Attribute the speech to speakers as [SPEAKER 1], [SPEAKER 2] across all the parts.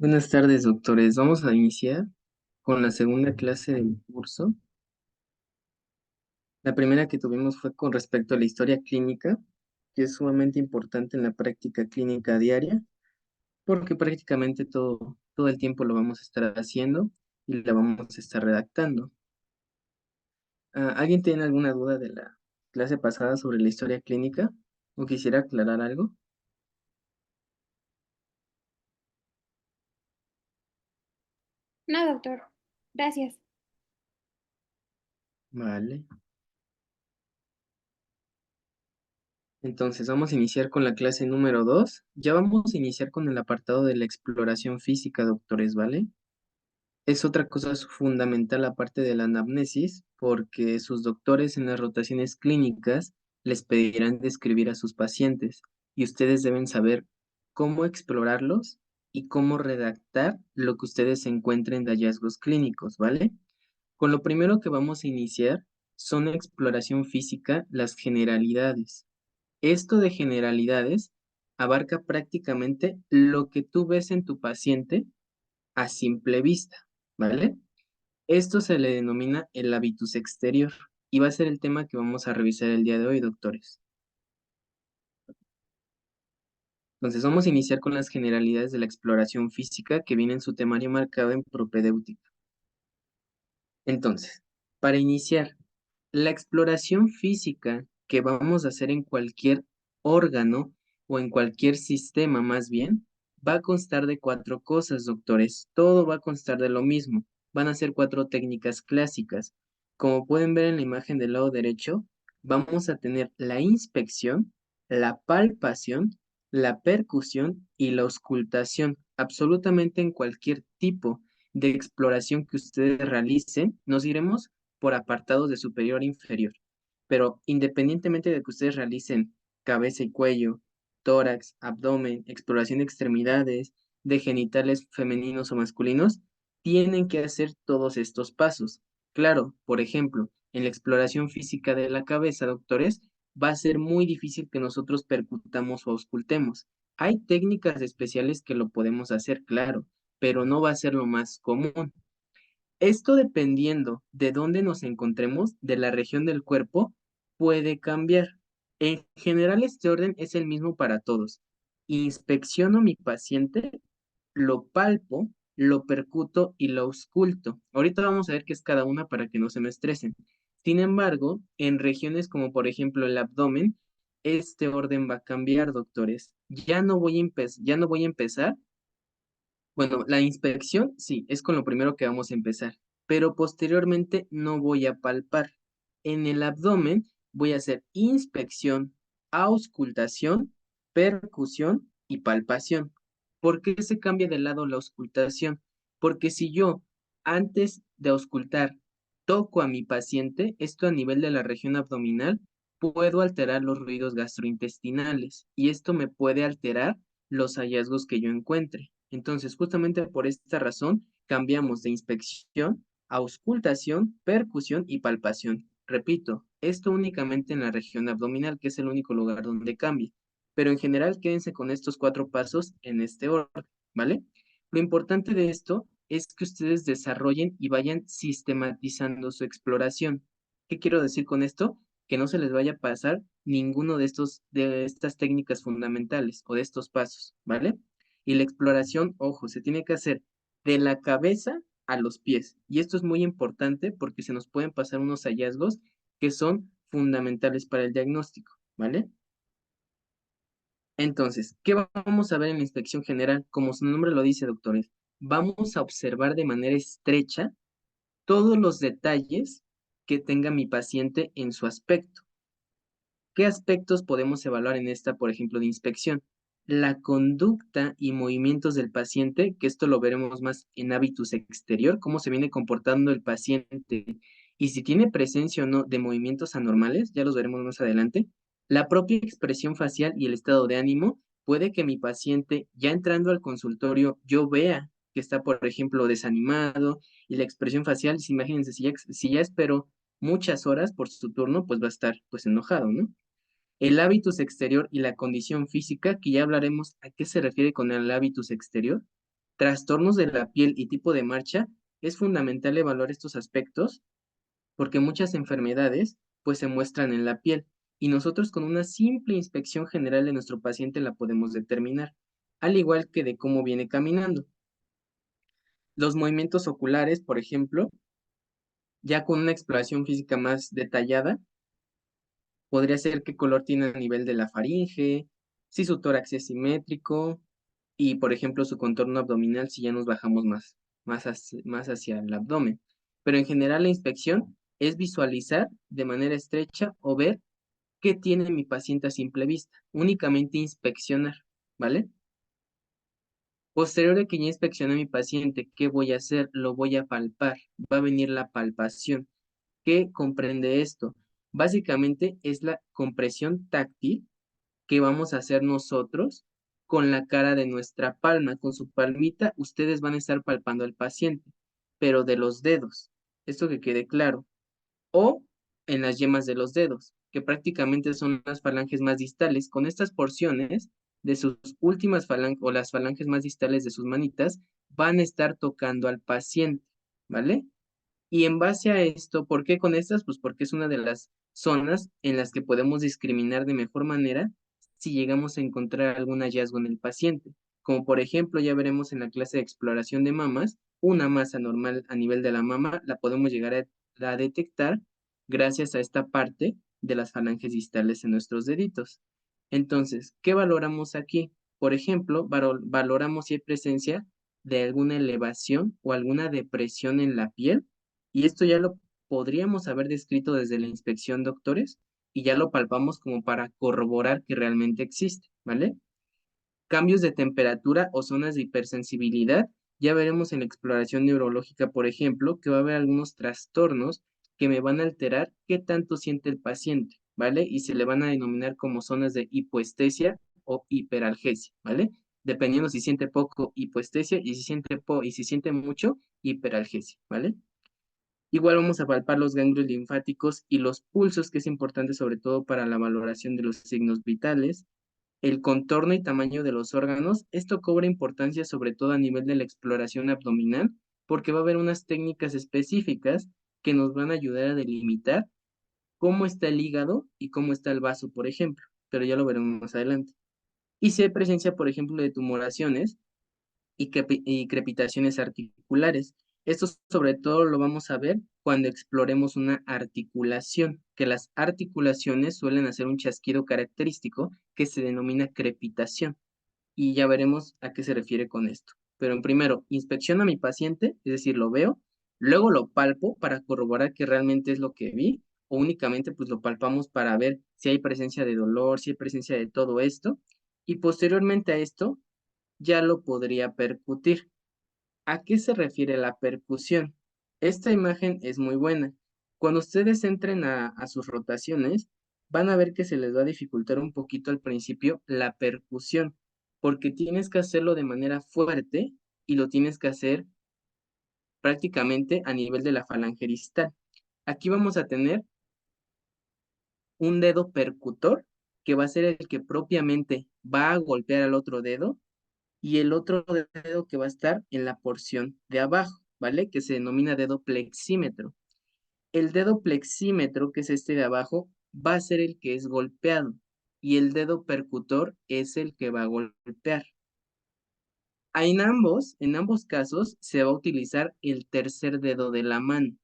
[SPEAKER 1] Buenas tardes, doctores. Vamos a iniciar con la segunda clase del curso. La primera que tuvimos fue con respecto a la historia clínica, que es sumamente importante en la práctica clínica diaria, porque prácticamente todo el tiempo lo vamos a estar haciendo y la vamos a estar redactando. ¿Alguien tiene alguna duda de la clase pasada sobre la historia clínica o quisiera aclarar algo?
[SPEAKER 2] No, doctor. Gracias.
[SPEAKER 1] Vale. Entonces vamos a iniciar con la clase número 2. Ya vamos a iniciar con el apartado de la exploración física, doctores, ¿vale? Es otra cosa fundamental aparte de la anamnesis, porque sus doctores en las rotaciones clínicas les pedirán describir a sus pacientes y ustedes deben saber cómo explorarlos y cómo redactar lo que ustedes encuentren de hallazgos clínicos, ¿vale? Con lo primero que vamos a iniciar son exploración física, las generalidades. Esto de generalidades abarca prácticamente lo que tú ves en tu paciente a simple vista, ¿vale? Esto se le denomina el hábitus exterior y va a ser el tema que vamos a revisar el día de hoy, doctores. Entonces vamos a iniciar con las generalidades de la exploración física que viene en su temario marcado en propedéutica. Entonces, para iniciar, la exploración física que vamos a hacer en cualquier órgano o en cualquier sistema más bien, va a constar de cuatro cosas, doctores. Todo va a constar de lo mismo. Van a ser cuatro técnicas clásicas. Como pueden ver en la imagen del lado derecho, vamos a tener la inspección, la palpación, la percusión y la auscultación. Absolutamente en cualquier tipo de exploración que ustedes realicen, nos iremos por apartados de superior a inferior. Pero independientemente de que ustedes realicen cabeza y cuello, tórax, abdomen, exploración de extremidades, de genitales femeninos o masculinos, tienen que hacer todos estos pasos. Claro, por ejemplo, en la exploración física de la cabeza, doctores, va a ser muy difícil que nosotros percutamos o auscultemos. Hay técnicas especiales que lo podemos hacer, claro, pero no va a ser lo más común. Esto dependiendo de dónde nos encontremos, de la región del cuerpo, puede cambiar. En general, este orden es el mismo para todos. Inspecciono mi paciente, lo palpo, lo percuto y lo ausculto. Ahorita vamos a ver qué es cada una para que no se me estresen. Sin embargo, en regiones como por ejemplo el abdomen, este orden va a cambiar, doctores. Ya no voy a empezar. Bueno, la inspección, sí, es con lo primero que vamos a empezar, pero posteriormente no voy a palpar. En el abdomen voy a hacer inspección, auscultación, percusión y palpación. ¿Por qué se cambia de lado la auscultación? Porque si yo, antes de auscultar, toco a mi paciente, esto a nivel de la región abdominal, puedo alterar los ruidos gastrointestinales y esto me puede alterar los hallazgos que yo encuentre. Entonces, justamente por esta razón, cambiamos de inspección a auscultación, percusión y palpación. Repito, esto únicamente en la región abdominal, que es el único lugar donde cambia. Pero en general, quédense con estos cuatro pasos en este orden, ¿vale? Lo importante de esto es que ustedes desarrollen y vayan sistematizando su exploración. ¿Qué quiero decir con esto? Que no se les vaya a pasar ninguno de estas técnicas fundamentales o de estos pasos, ¿vale? Y la exploración, ojo, se tiene que hacer de la cabeza a los pies. Y esto es muy importante porque se nos pueden pasar unos hallazgos que son fundamentales para el diagnóstico, ¿vale? Entonces, ¿qué vamos a ver en la inspección general? Como su nombre lo dice, doctores, vamos a observar de manera estrecha todos los detalles que tenga mi paciente en su aspecto. ¿Qué aspectos podemos evaluar en esta, por ejemplo, de inspección? La conducta y movimientos del paciente, que esto lo veremos más en hábitus exterior, cómo se viene comportando el paciente y si tiene presencia o no de movimientos anormales, ya los veremos más adelante. La propia expresión facial y el estado de ánimo, puede que mi paciente, ya entrando al consultorio, yo vea que está, por ejemplo, desanimado y la expresión facial, si imagínense, si ya esperó muchas horas por su turno, pues va a estar pues enojado, ¿no? El hábitus exterior y la condición física, que ya hablaremos a qué se refiere con el hábitus exterior, trastornos de la piel y tipo de marcha, es fundamental evaluar estos aspectos porque muchas enfermedades pues se muestran en la piel y nosotros con una simple inspección general de nuestro paciente la podemos determinar, al igual que de cómo viene caminando. Los movimientos oculares, por ejemplo, ya con una exploración física más detallada, podría ser qué color tiene a nivel de la faringe, si su tórax es simétrico y, por ejemplo, su contorno abdominal si ya nos bajamos más hacia el abdomen. Pero en general la inspección es visualizar de manera estrecha o ver qué tiene mi paciente a simple vista. Únicamente inspeccionar, ¿vale? Posterior a que ya inspeccione a mi paciente, ¿qué voy a hacer? Lo voy a palpar. Va a venir la palpación. ¿Qué comprende esto? Básicamente es la compresión táctil que vamos a hacer nosotros con la cara de nuestra palma. Con su palmita, ustedes van a estar palpando al paciente, pero de los dedos. Esto que quede claro. O en las yemas de los dedos, que prácticamente son las falanges más distales. Con estas porciones de sus últimas falanges o las falanges más distales de sus manitas, van a estar tocando al paciente, ¿vale? Y en base a esto, ¿por qué con estas? Pues porque es una de las zonas en las que podemos discriminar de mejor manera si llegamos a encontrar algún hallazgo en el paciente. Como por ejemplo, ya veremos en la clase de exploración de mamas, una masa normal a nivel de la mama la podemos llegar a detectar gracias a esta parte de las falanges distales en nuestros deditos. Entonces, ¿qué valoramos aquí? Por ejemplo, valoramos si hay presencia de alguna elevación o alguna depresión en la piel y esto ya lo podríamos haber descrito desde la inspección, doctores, y ya lo palpamos como para corroborar que realmente existe, ¿vale? Cambios de temperatura o zonas de hipersensibilidad. Ya veremos en la exploración neurológica, por ejemplo, que va a haber algunos trastornos que me van a alterar qué tanto siente el paciente, ¿vale? Y se le van a denominar como zonas de hipoestesia o hiperalgesia, ¿vale? Dependiendo si siente poco hipoestesia y si siente mucho hiperalgesia, ¿vale? Igual vamos a palpar los ganglios linfáticos y los pulsos, que es importante sobre todo para la valoración de los signos vitales, el contorno y tamaño de los órganos. Esto cobra importancia sobre todo a nivel de la exploración abdominal, porque va a haber unas técnicas específicas que nos van a ayudar a delimitar cómo está el hígado y cómo está el vaso, por ejemplo, pero ya lo veremos más adelante. Y si hay presencia, por ejemplo, de tumoraciones, y crepitaciones articulares. Esto sobre todo lo vamos a ver cuando exploremos una articulación, que las articulaciones suelen hacer un chasquido característico que se denomina crepitación. Y ya veremos a qué se refiere con esto. Pero en primero, inspecciono a mi paciente, es decir, lo veo, luego lo palpo para corroborar que realmente es lo que vi, o únicamente pues lo palpamos para ver si hay presencia de dolor, si hay presencia de todo esto, y posteriormente a esto ya lo podría percutir. ¿A qué se refiere la percusión? Esta imagen es muy buena. Cuando ustedes entren a sus rotaciones, van a ver que se les va a dificultar un poquito al principio la percusión, porque tienes que hacerlo de manera fuerte y lo tienes que hacer prácticamente a nivel de la falange distal. Aquí vamos a tener un dedo percutor, que va a ser el que propiamente va a golpear al otro dedo y el otro dedo que va a estar en la porción de abajo, ¿vale? Que se denomina dedo plexímetro. El dedo plexímetro, que es este de abajo, va a ser el que es golpeado y el dedo percutor es el que va a golpear. En ambos casos, se va a utilizar el tercer dedo de la mano,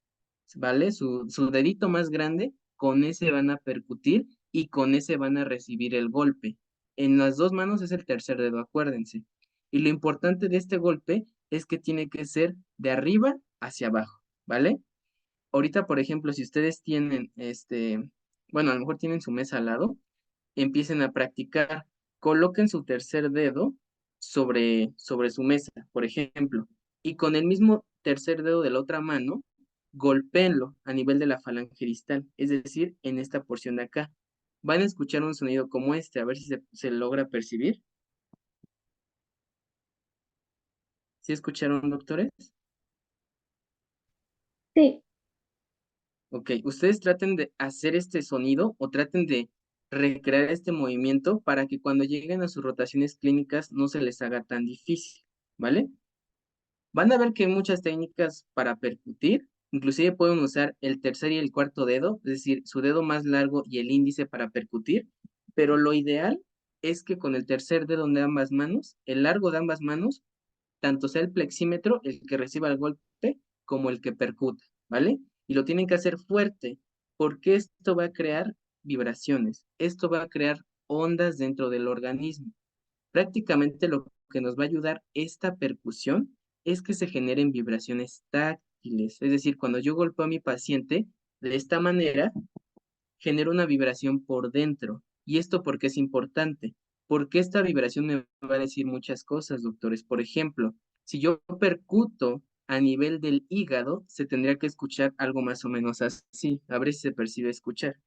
[SPEAKER 1] ¿vale? Su dedito más grande, con ese van a percutir y con ese van a recibir el golpe. En las dos manos es el tercer dedo, acuérdense. Y lo importante de este golpe es que tiene que ser de arriba hacia abajo, ¿vale? Ahorita, por ejemplo, si ustedes tienen bueno, a lo mejor tienen su mesa al lado, empiecen a practicar. Coloquen su tercer dedo sobre su mesa, por ejemplo, y con el mismo tercer dedo de la otra mano, golpéenlo a nivel de la falange distal, es decir, en esta porción de acá. Van a escuchar un sonido como este, a ver si se logra percibir. ¿Sí escucharon, doctores?
[SPEAKER 2] Sí,
[SPEAKER 1] Ok, ustedes traten de hacer este sonido o traten de recrear este movimiento para que cuando lleguen a sus rotaciones clínicas no se les haga tan difícil, ¿vale? Van a ver que hay muchas técnicas para percutir, inclusive pueden usar el tercer y el cuarto dedo, es decir, su dedo más largo y el índice para percutir, pero lo ideal es que con el tercer dedo de ambas manos, el largo de ambas manos, tanto sea el plexímetro el que reciba el golpe como el que percuta, ¿vale? Y lo tienen que hacer fuerte, porque esto va a crear vibraciones, esto va a crear ondas dentro del organismo. Prácticamente lo que nos va a ayudar esta percusión es que se generen vibraciones táctiles, es decir, cuando yo golpeo a mi paciente de esta manera, genera una vibración por dentro. ¿Y esto por qué es importante? Porque esta vibración me va a decir muchas cosas, doctores. Por ejemplo, si yo percuto a nivel del hígado, se tendría que escuchar algo más o menos así. A ver si se percibe escuchar.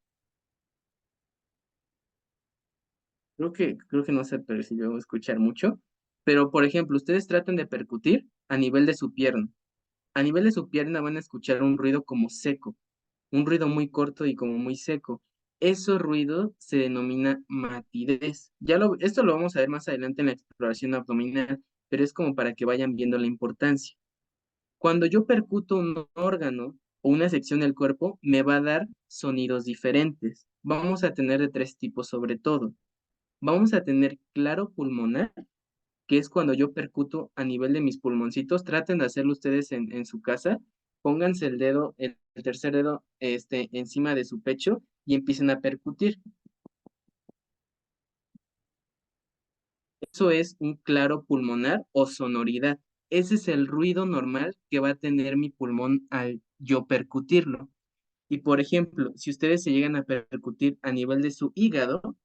[SPEAKER 1] Creo que no se percibió escuchar mucho. Pero, por ejemplo, ustedes tratan de percutir a nivel de su pierna. A nivel de su pierna van a escuchar un ruido como seco, un ruido muy corto y como muy seco. Ese ruido se denomina matidez. Esto lo vamos a ver más adelante en la exploración abdominal, pero es como para que vayan viendo la importancia. Cuando yo percuto un órgano o una sección del cuerpo, me va a dar sonidos diferentes. Vamos a tener de tres tipos sobre todo. Vamos a tener claro pulmonar, que es cuando yo percuto a nivel de mis pulmoncitos. Traten de hacerlo ustedes en su casa. Pónganse el dedo, el tercer dedo, encima de su pecho y empiecen a percutir. Eso es un claro pulmonar o sonoridad. Ese es el ruido normal que va a tener mi pulmón al yo percutirlo. Y por ejemplo, si ustedes se llegan a percutir a nivel de su hígado,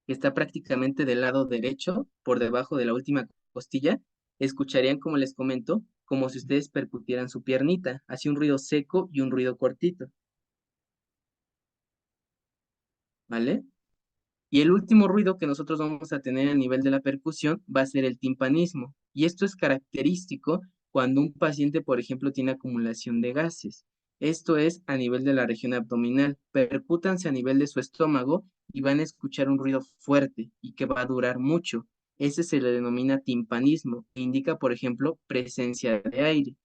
[SPEAKER 1] que está prácticamente del lado derecho, por debajo de la última costilla, escucharían, como les comento, como si ustedes percutieran su piernita, así un ruido seco y un ruido cortito, ¿vale? Y el último ruido que nosotros vamos a tener a nivel de la percusión va a ser el timpanismo. Y esto es característico cuando un paciente, por ejemplo, tiene acumulación de gases. Esto es a nivel de la región abdominal. Percútanse a nivel de su estómago y van a escuchar un ruido fuerte y que va a durar mucho. Ese se le denomina timpanismo e indica, por ejemplo, presencia de aire.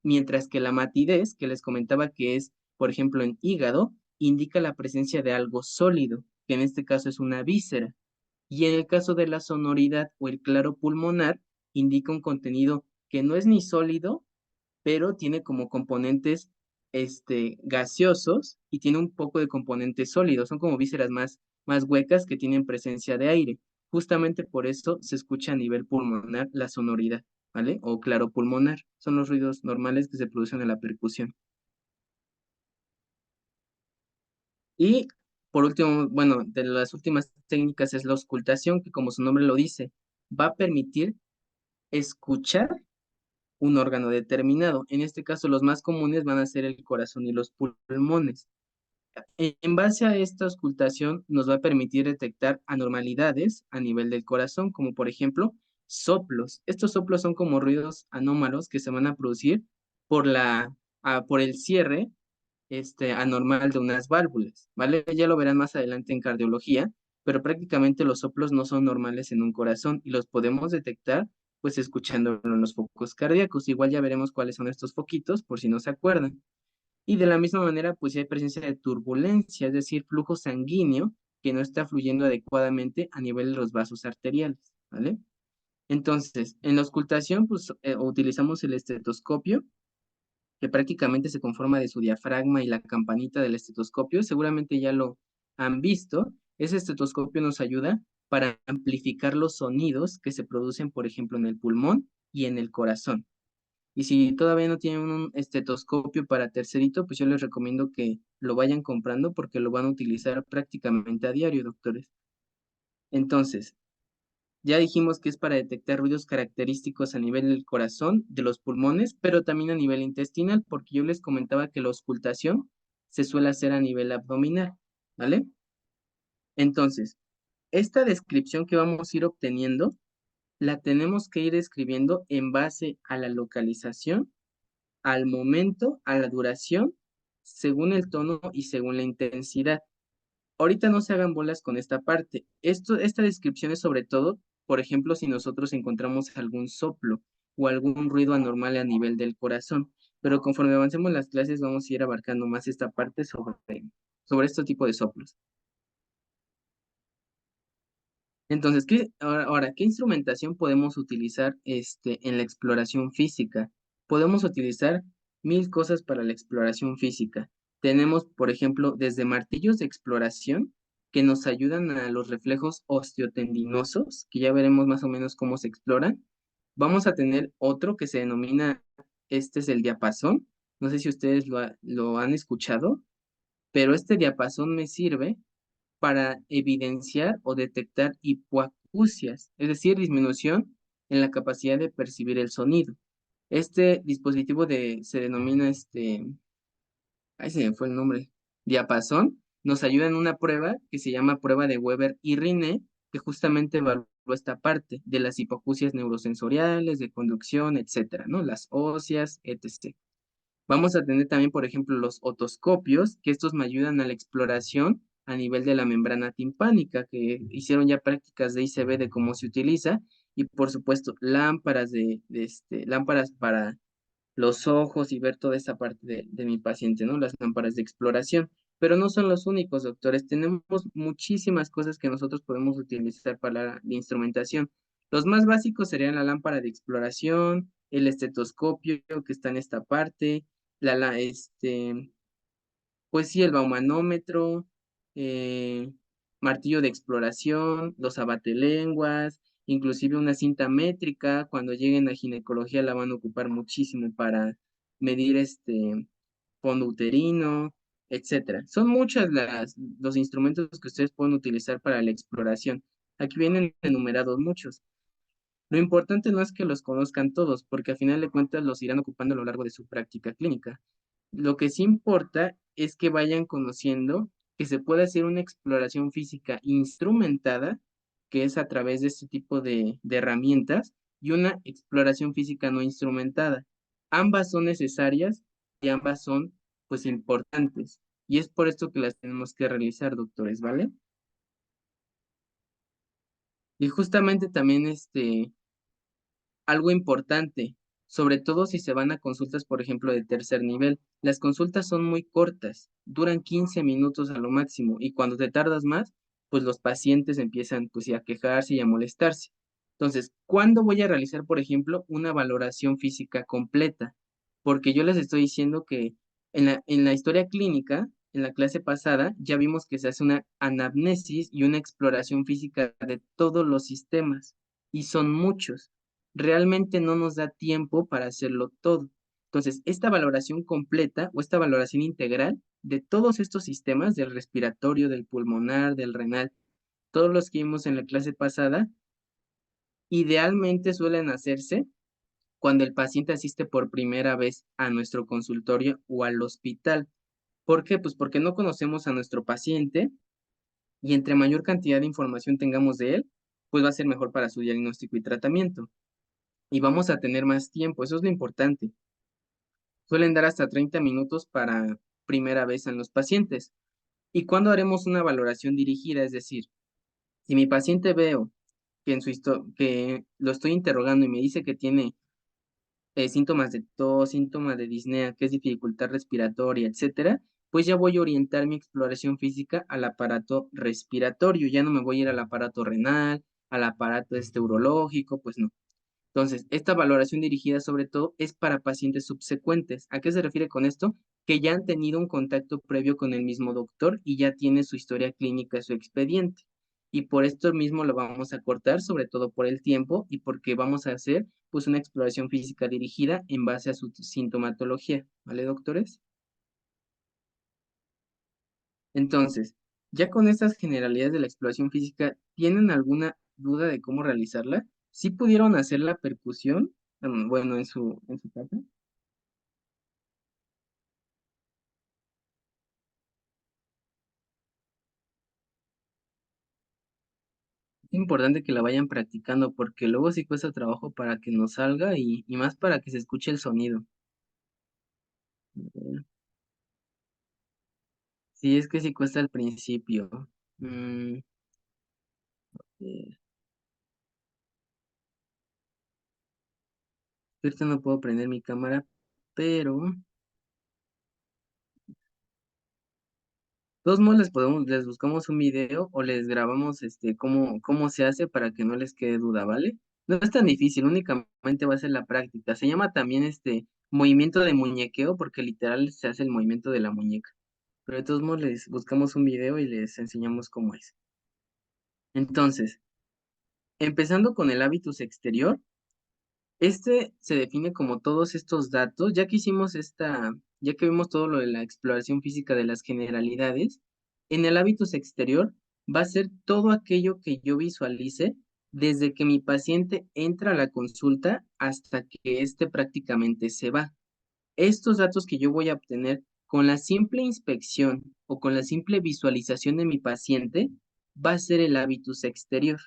[SPEAKER 1] Mientras que la matidez, que les comentaba que es, por ejemplo, en hígado, indica la presencia de algo sólido, que en este caso es una víscera. Y en el caso de la sonoridad o el claro pulmonar, indica un contenido que no es ni sólido, pero tiene como componentes gaseosos y tiene un poco de componentes sólidos. Son como vísceras más huecas que tienen presencia de aire. Justamente por eso se escucha a nivel pulmonar la sonoridad, ¿vale? O claro pulmonar. Son los ruidos normales que se producen en la percusión. Y por último, bueno, de las últimas técnicas es la auscultación, que como su nombre lo dice, va a permitir escuchar un órgano determinado. En este caso, los más comunes van a ser el corazón y los pulmones. En base a esta auscultación, nos va a permitir detectar anormalidades a nivel del corazón, como por ejemplo soplos. Estos soplos son como ruidos anómalos que se van a producir por por el cierre anormal de unas válvulas, ¿vale? Ya lo verán más adelante en cardiología, pero prácticamente los soplos no son normales en un corazón y los podemos detectar pues escuchándolo en los focos cardíacos. Igual ya veremos cuáles son estos foquitos por si no se acuerdan. Y de la misma manera, pues si hay presencia de turbulencia, es decir, flujo sanguíneo que no está fluyendo adecuadamente a nivel de los vasos arteriales, ¿vale? Entonces, en la auscultación, pues utilizamos el estetoscopio, que prácticamente se conforma de su diafragma y la campanita del estetoscopio. Seguramente ya lo han visto. Ese estetoscopio nos ayuda para amplificar los sonidos que se producen, por ejemplo, en el pulmón y en el corazón. Y si todavía no tienen un estetoscopio para tercerito, pues yo les recomiendo que lo vayan comprando porque lo van a utilizar prácticamente a diario, doctores. Entonces, ya dijimos que es para detectar ruidos característicos a nivel del corazón, de los pulmones, pero también a nivel intestinal, porque yo les comentaba que la auscultación se suele hacer a nivel abdominal, ¿vale? Entonces, esta descripción que vamos a ir obteniendo, la tenemos que ir escribiendo en base a la localización, al momento, a la duración, según el tono y según la intensidad. Ahorita no se hagan bolas con esta parte. Esta descripción es sobre todo, por ejemplo, si nosotros encontramos algún soplo o algún ruido anormal a nivel del corazón. Pero conforme avancemos las clases vamos a ir abarcando más esta parte sobre este tipo de soplos. Entonces, ¿qué instrumentación podemos utilizar en la exploración física? Podemos utilizar mil cosas para la exploración física. Tenemos, por ejemplo, desde martillos de exploración que nos ayudan a los reflejos osteotendinosos, que ya veremos más o menos cómo se exploran. Vamos a tener otro que se denomina, este es el diapasón. No sé si ustedes lo han escuchado, pero este diapasón me sirve para evidenciar o detectar hipoacusias, es decir, disminución en la capacidad de percibir el sonido. Este dispositivo se denomina ahí se me fue el nombre, diapasón, nos ayuda en una prueba que se llama prueba de Weber y Rinne, que justamente evalúa esta parte de las hipoacusias neurosensoriales, de conducción, etcétera, ¿no? Las óseas, etc. Vamos a tener también, por ejemplo, los otoscopios, que estos me ayudan a la exploración a nivel de la membrana timpánica, que hicieron ya prácticas de ICB de cómo se utiliza, y por supuesto, lámparas para los ojos y ver toda esa parte de mi paciente, ¿no? Las lámparas de exploración. Pero no son los únicos, doctores. Tenemos muchísimas cosas que nosotros podemos utilizar para la instrumentación. Los más básicos serían la lámpara de exploración, el estetoscopio que está en esta parte, pues sí, el baumanómetro, martillo de exploración, los abatelenguas, inclusive una cinta métrica, cuando lleguen a ginecología la van a ocupar muchísimo para medir fondo uterino, etcétera. Son muchas los instrumentos que ustedes pueden utilizar para la exploración. Aquí vienen enumerados muchos. Lo importante no es que los conozcan todos, porque a final de cuentas los irán ocupando a lo largo de su práctica clínica. Lo que sí importa es que vayan conociendo que se puede hacer una exploración física instrumentada, que es a través de este tipo de herramientas, y una exploración física no instrumentada. Ambas son necesarias y ambas son, pues, importantes. Y es por esto que las tenemos que realizar, doctores, ¿vale? Y justamente también algo importante, sobre todo si se van a consultas, por ejemplo, de tercer nivel. Las consultas son muy cortas, duran 15 minutos a lo máximo, y cuando te tardas más, pues los pacientes empiezan pues ya a quejarse y a molestarse. Entonces, ¿cuándo voy a realizar, por ejemplo, una valoración física completa? Porque yo les estoy diciendo que en la historia clínica, en la clase pasada, ya vimos que se hace una anamnesis y una exploración física de todos los sistemas, y son muchos. Realmente no nos da tiempo para hacerlo todo. Entonces, esta valoración completa o esta valoración integral de todos estos sistemas, del respiratorio, del pulmonar, del renal, todos los que vimos en la clase pasada, idealmente suelen hacerse cuando el paciente asiste por primera vez a nuestro consultorio o al hospital. ¿Por qué? Pues porque no conocemos a nuestro paciente, y entre mayor cantidad de información tengamos de él, pues va a ser mejor para su diagnóstico y tratamiento. Y vamos a tener más tiempo, eso es lo importante. Suelen dar hasta 30 minutos para primera vez en los pacientes. ¿Y cuándo haremos una valoración dirigida? Es decir, si mi paciente veo que lo estoy interrogando y me dice que tiene síntomas de tos, síntomas de disnea, que es dificultad respiratoria, etcétera, pues ya voy a orientar mi exploración física al aparato respiratorio. Ya no me voy a ir al aparato renal, al aparato urológico, pues no. Entonces, esta valoración dirigida sobre todo es para pacientes subsecuentes. ¿A qué se refiere con esto? Que ya han tenido un contacto previo con el mismo doctor y ya tiene su historia clínica, su expediente. Y por esto mismo lo vamos a cortar, sobre todo por el tiempo y porque vamos a hacer pues una exploración física dirigida en base a su sintomatología. ¿Vale, doctores? Entonces, ya con estas generalidades de la exploración física, ¿tienen alguna duda de cómo realizarla? ¿Sí pudieron hacer la percusión? Bueno, en su casa. Es importante que la vayan practicando porque luego sí cuesta trabajo para que nos salga y más para que se escuche el sonido. Sí, es que sí cuesta al principio. Mm, eh, Ahorita no puedo prender mi cámara, pero de todos modos les buscamos un video o les grabamos cómo se hace para que no les quede duda, ¿vale? No es tan difícil, únicamente va a ser la práctica. Se llama también movimiento de muñequeo porque literal se hace el movimiento de la muñeca. Pero de todos modos les buscamos un video y les enseñamos cómo es. Entonces, empezando con el hábitus exterior, se define como todos estos datos, ya que vimos todo lo de la exploración física de las generalidades, en el hábitus exterior va a ser todo aquello que yo visualice desde que mi paciente entra a la consulta hasta que éste prácticamente se va. Estos datos que yo voy a obtener con la simple inspección o con la simple visualización de mi paciente va a ser el hábitus exterior.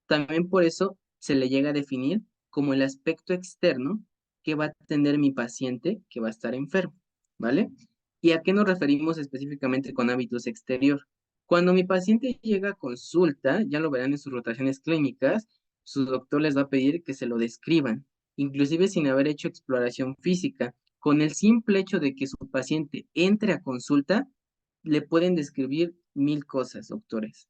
[SPEAKER 1] También por eso se le llega a definir como el aspecto externo que va a tener mi paciente que va a estar enfermo, ¿vale? ¿Y a qué nos referimos específicamente con hábitus exterior? Cuando mi paciente llega a consulta, ya lo verán en sus rotaciones clínicas, su doctor les va a pedir que se lo describan, inclusive sin haber hecho exploración física. Con el simple hecho de que su paciente entre a consulta, le pueden describir mil cosas, doctores.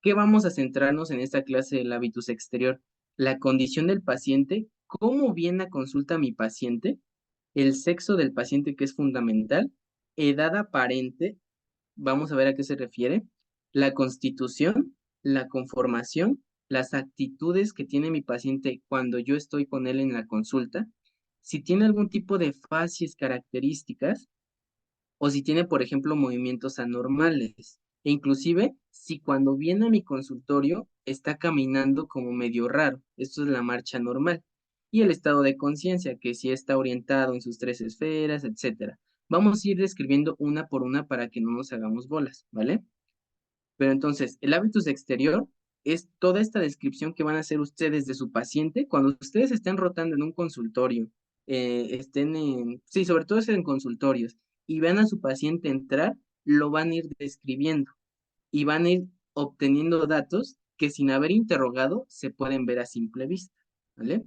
[SPEAKER 1] ¿Qué vamos a centrarnos en esta clase del hábitus exterior? La condición del paciente, cómo viene a consulta mi paciente, el sexo del paciente que es fundamental, edad aparente, vamos a ver a qué se refiere, la constitución, la conformación, las actitudes que tiene mi paciente cuando yo estoy con él en la consulta, si tiene algún tipo de facies características o si tiene, por ejemplo, movimientos anormales. E inclusive, si cuando viene a mi consultorio está caminando como medio raro, esto es la marcha normal. Y el estado de conciencia, que si está orientado en sus tres esferas, etcétera. Vamos a ir describiendo una por una para que no nos hagamos bolas, ¿vale? Pero entonces, el hábitus exterior es toda esta descripción que van a hacer ustedes de su paciente cuando ustedes estén rotando en un consultorio, sí, sobre todo es en consultorios, y vean a su paciente entrar, lo van a ir describiendo y van a ir obteniendo datos que sin haber interrogado se pueden ver a simple vista, ¿vale?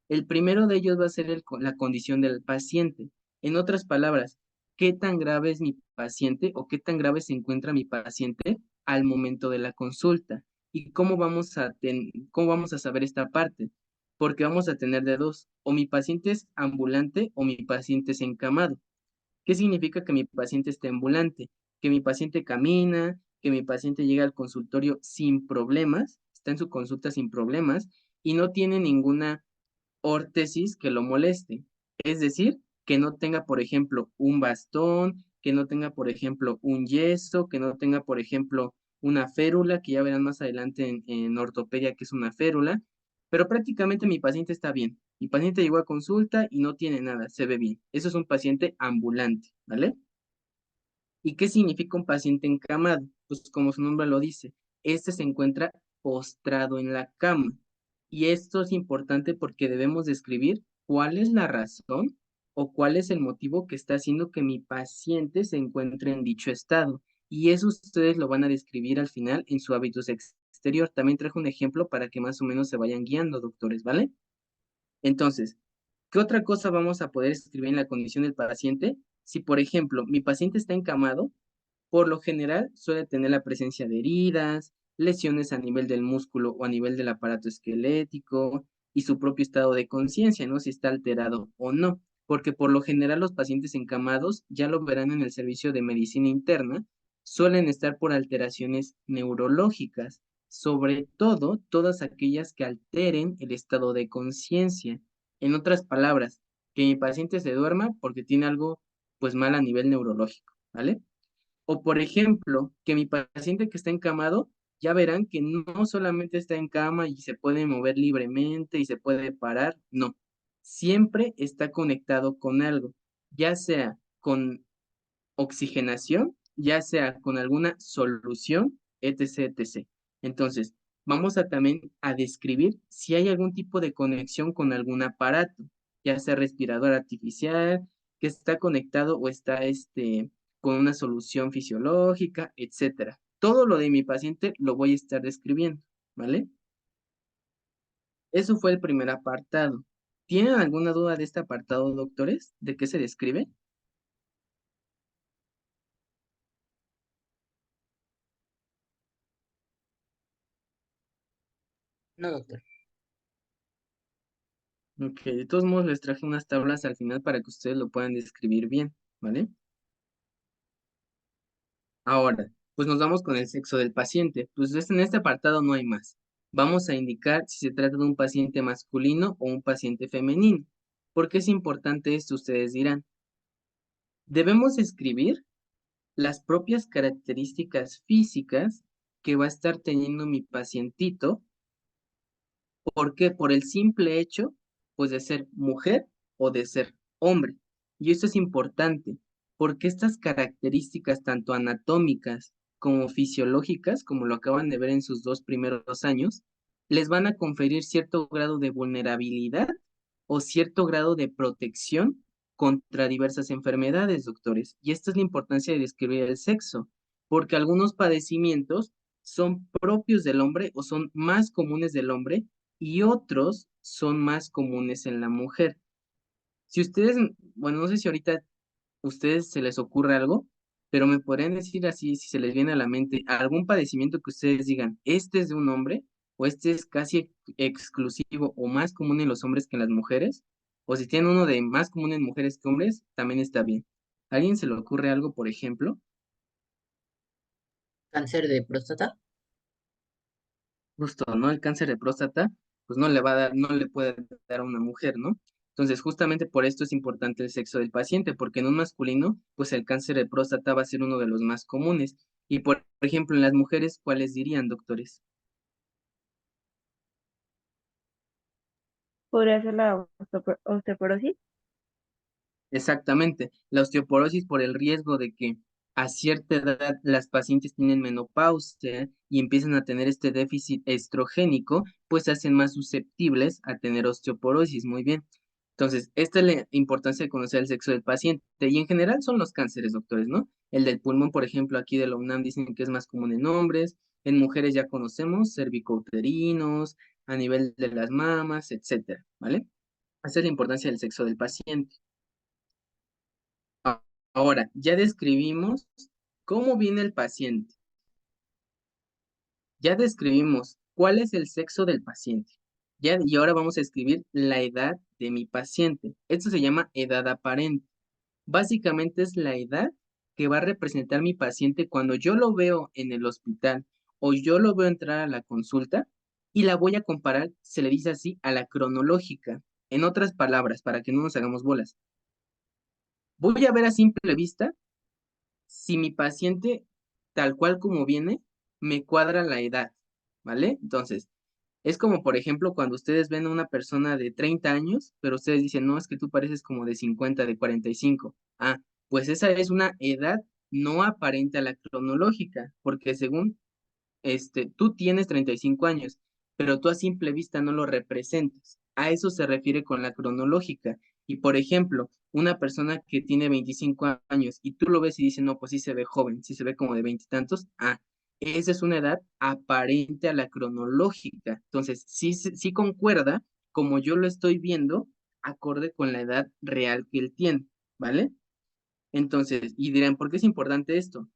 [SPEAKER 1] El primero de ellos va a ser la condición del paciente. En otras palabras, ¿qué tan grave es mi paciente o qué tan grave se encuentra mi paciente al momento de la consulta? ¿Y cómo vamos a saber esta parte? Porque vamos a tener de dos, o mi paciente es ambulante o mi paciente es encamado. ¿Qué significa que mi paciente esté ambulante? Que mi paciente camina, que mi paciente llega al consultorio sin problemas, está en su consulta sin problemas y no tiene ninguna órtesis que lo moleste. Es decir, que no tenga, por ejemplo, un bastón, que no tenga, por ejemplo, un yeso, que no tenga, por ejemplo, una férula, que ya verán más adelante en ortopedia que es una férula, pero prácticamente mi paciente está bien. Mi paciente llegó a consulta y no tiene nada, se ve bien. Eso es un paciente ambulante, ¿vale? ¿Y qué significa un paciente encamado? Pues como su nombre lo dice, este se encuentra postrado en la cama. Y esto es importante porque debemos describir cuál es la razón o cuál es el motivo que está haciendo que mi paciente se encuentre en dicho estado. Y eso ustedes lo van a describir al final en su hábitus exterior. También traje un ejemplo para que más o menos se vayan guiando, doctores, ¿vale? Entonces, ¿qué otra cosa vamos a poder escribir en la condición del paciente? Si, por ejemplo, mi paciente está encamado, por lo general, suele tener la presencia de heridas, lesiones a nivel del músculo o a nivel del aparato esquelético y su propio estado de conciencia, ¿no? Si está alterado o no. Porque por lo general los pacientes encamados, ya lo verán en el servicio de medicina interna, suelen estar por alteraciones neurológicas, sobre todo todas aquellas que alteren el estado de conciencia. En otras palabras, que mi paciente se duerma porque tiene algo pues mal a nivel neurológico, ¿vale? O por ejemplo, que mi paciente que está encamado, ya verán que no solamente está en cama y se puede mover libremente y se puede parar, no, siempre está conectado con algo, ya sea con oxigenación, ya sea con alguna solución, etc., etc. Entonces, vamos a también a describir si hay algún tipo de conexión con algún aparato, ya sea respirador artificial, que está conectado o está con una solución fisiológica, etcétera. Todo lo de mi paciente lo voy a estar describiendo, ¿vale? Eso fue el primer apartado. ¿Tienen alguna duda de este apartado, doctores? ¿De qué se describe?
[SPEAKER 3] No, doctor.
[SPEAKER 1] Ok, de todos modos les traje unas tablas al final para que ustedes lo puedan describir bien, ¿vale? Ahora, pues nos vamos con el sexo del paciente. Pues en este apartado no hay más. Vamos a indicar si se trata de un paciente masculino o un paciente femenino. ¿Por qué es importante esto? Ustedes dirán. Debemos escribir las propias características físicas que va a estar teniendo mi pacientito. ¿Por qué? Por el simple hecho, pues, de ser mujer o de ser hombre. Y esto es importante, porque estas características, tanto anatómicas como fisiológicas, como lo acaban de ver en sus 2 primeros años, les van a conferir cierto grado de vulnerabilidad o cierto grado de protección contra diversas enfermedades, doctores. Y esta es la importancia de describir el sexo, porque algunos padecimientos son propios del hombre o son más comunes del hombre y otros son más comunes en la mujer. Si ustedes, bueno, no sé si ahorita a ustedes se les ocurre algo, pero me podrían decir así, si se les viene a la mente, algún padecimiento que ustedes digan, este es de un hombre, o este es casi exclusivo o más común en los hombres que en las mujeres, o si tienen uno de más común en mujeres que hombres, también está bien. ¿A alguien se le ocurre algo, por ejemplo?
[SPEAKER 3] Cáncer de próstata.
[SPEAKER 1] Justo, ¿no? El cáncer de próstata, pues no le va a dar, no le puede dar a una mujer, ¿no? Entonces, justamente por esto es importante el sexo del paciente, porque en un masculino, pues el cáncer de próstata va a ser uno de los más comunes. Y por ejemplo, en las mujeres, ¿cuáles dirían, doctores?
[SPEAKER 4] ¿Podría ser la osteoporosis?
[SPEAKER 1] Exactamente, la osteoporosis por el riesgo de que a cierta edad las pacientes tienen menopausia y empiezan a tener este déficit estrogénico, pues se hacen más susceptibles a tener osteoporosis. Muy bien. Entonces, esta es la importancia de conocer el sexo del paciente. Y en general son los cánceres, doctores, ¿no? El del pulmón, por ejemplo, aquí de la UNAM dicen que es más común en hombres, en mujeres ya conocemos cervicouterinos, a nivel de las mamas, etcétera, ¿vale? Esa es la importancia del sexo del paciente. Ahora, ya describimos cómo viene el paciente. Ya describimos cuál es el sexo del paciente. Ya, y ahora vamos a escribir la edad de mi paciente. Esto se llama edad aparente. Básicamente es la edad que va a representar mi paciente cuando yo lo veo en el hospital o yo lo veo entrar a la consulta y la voy a comparar, se le dice así, a la cronológica. En otras palabras, para que no nos hagamos bolas. Voy a ver a simple vista si mi paciente, tal cual como viene, me cuadra la edad, ¿vale? Entonces, es como, por ejemplo, cuando ustedes ven a una persona de 30 años, pero ustedes dicen, no, es que tú pareces como de 50, de 45. Ah, pues esa es una edad no aparente a la cronológica, porque según tú tienes 35 años, pero tú a simple vista no lo representas. A eso se refiere con la cronológica. Y por ejemplo, una persona que tiene 25 años y tú lo ves y dices, no, pues sí se ve joven, sí se ve como de veintitantos, esa es una edad aparente a la cronológica. Entonces, sí, sí concuerda, como yo lo estoy viendo, acorde con la edad real que él tiene, ¿vale? Entonces, y dirán, ¿por qué es importante esto?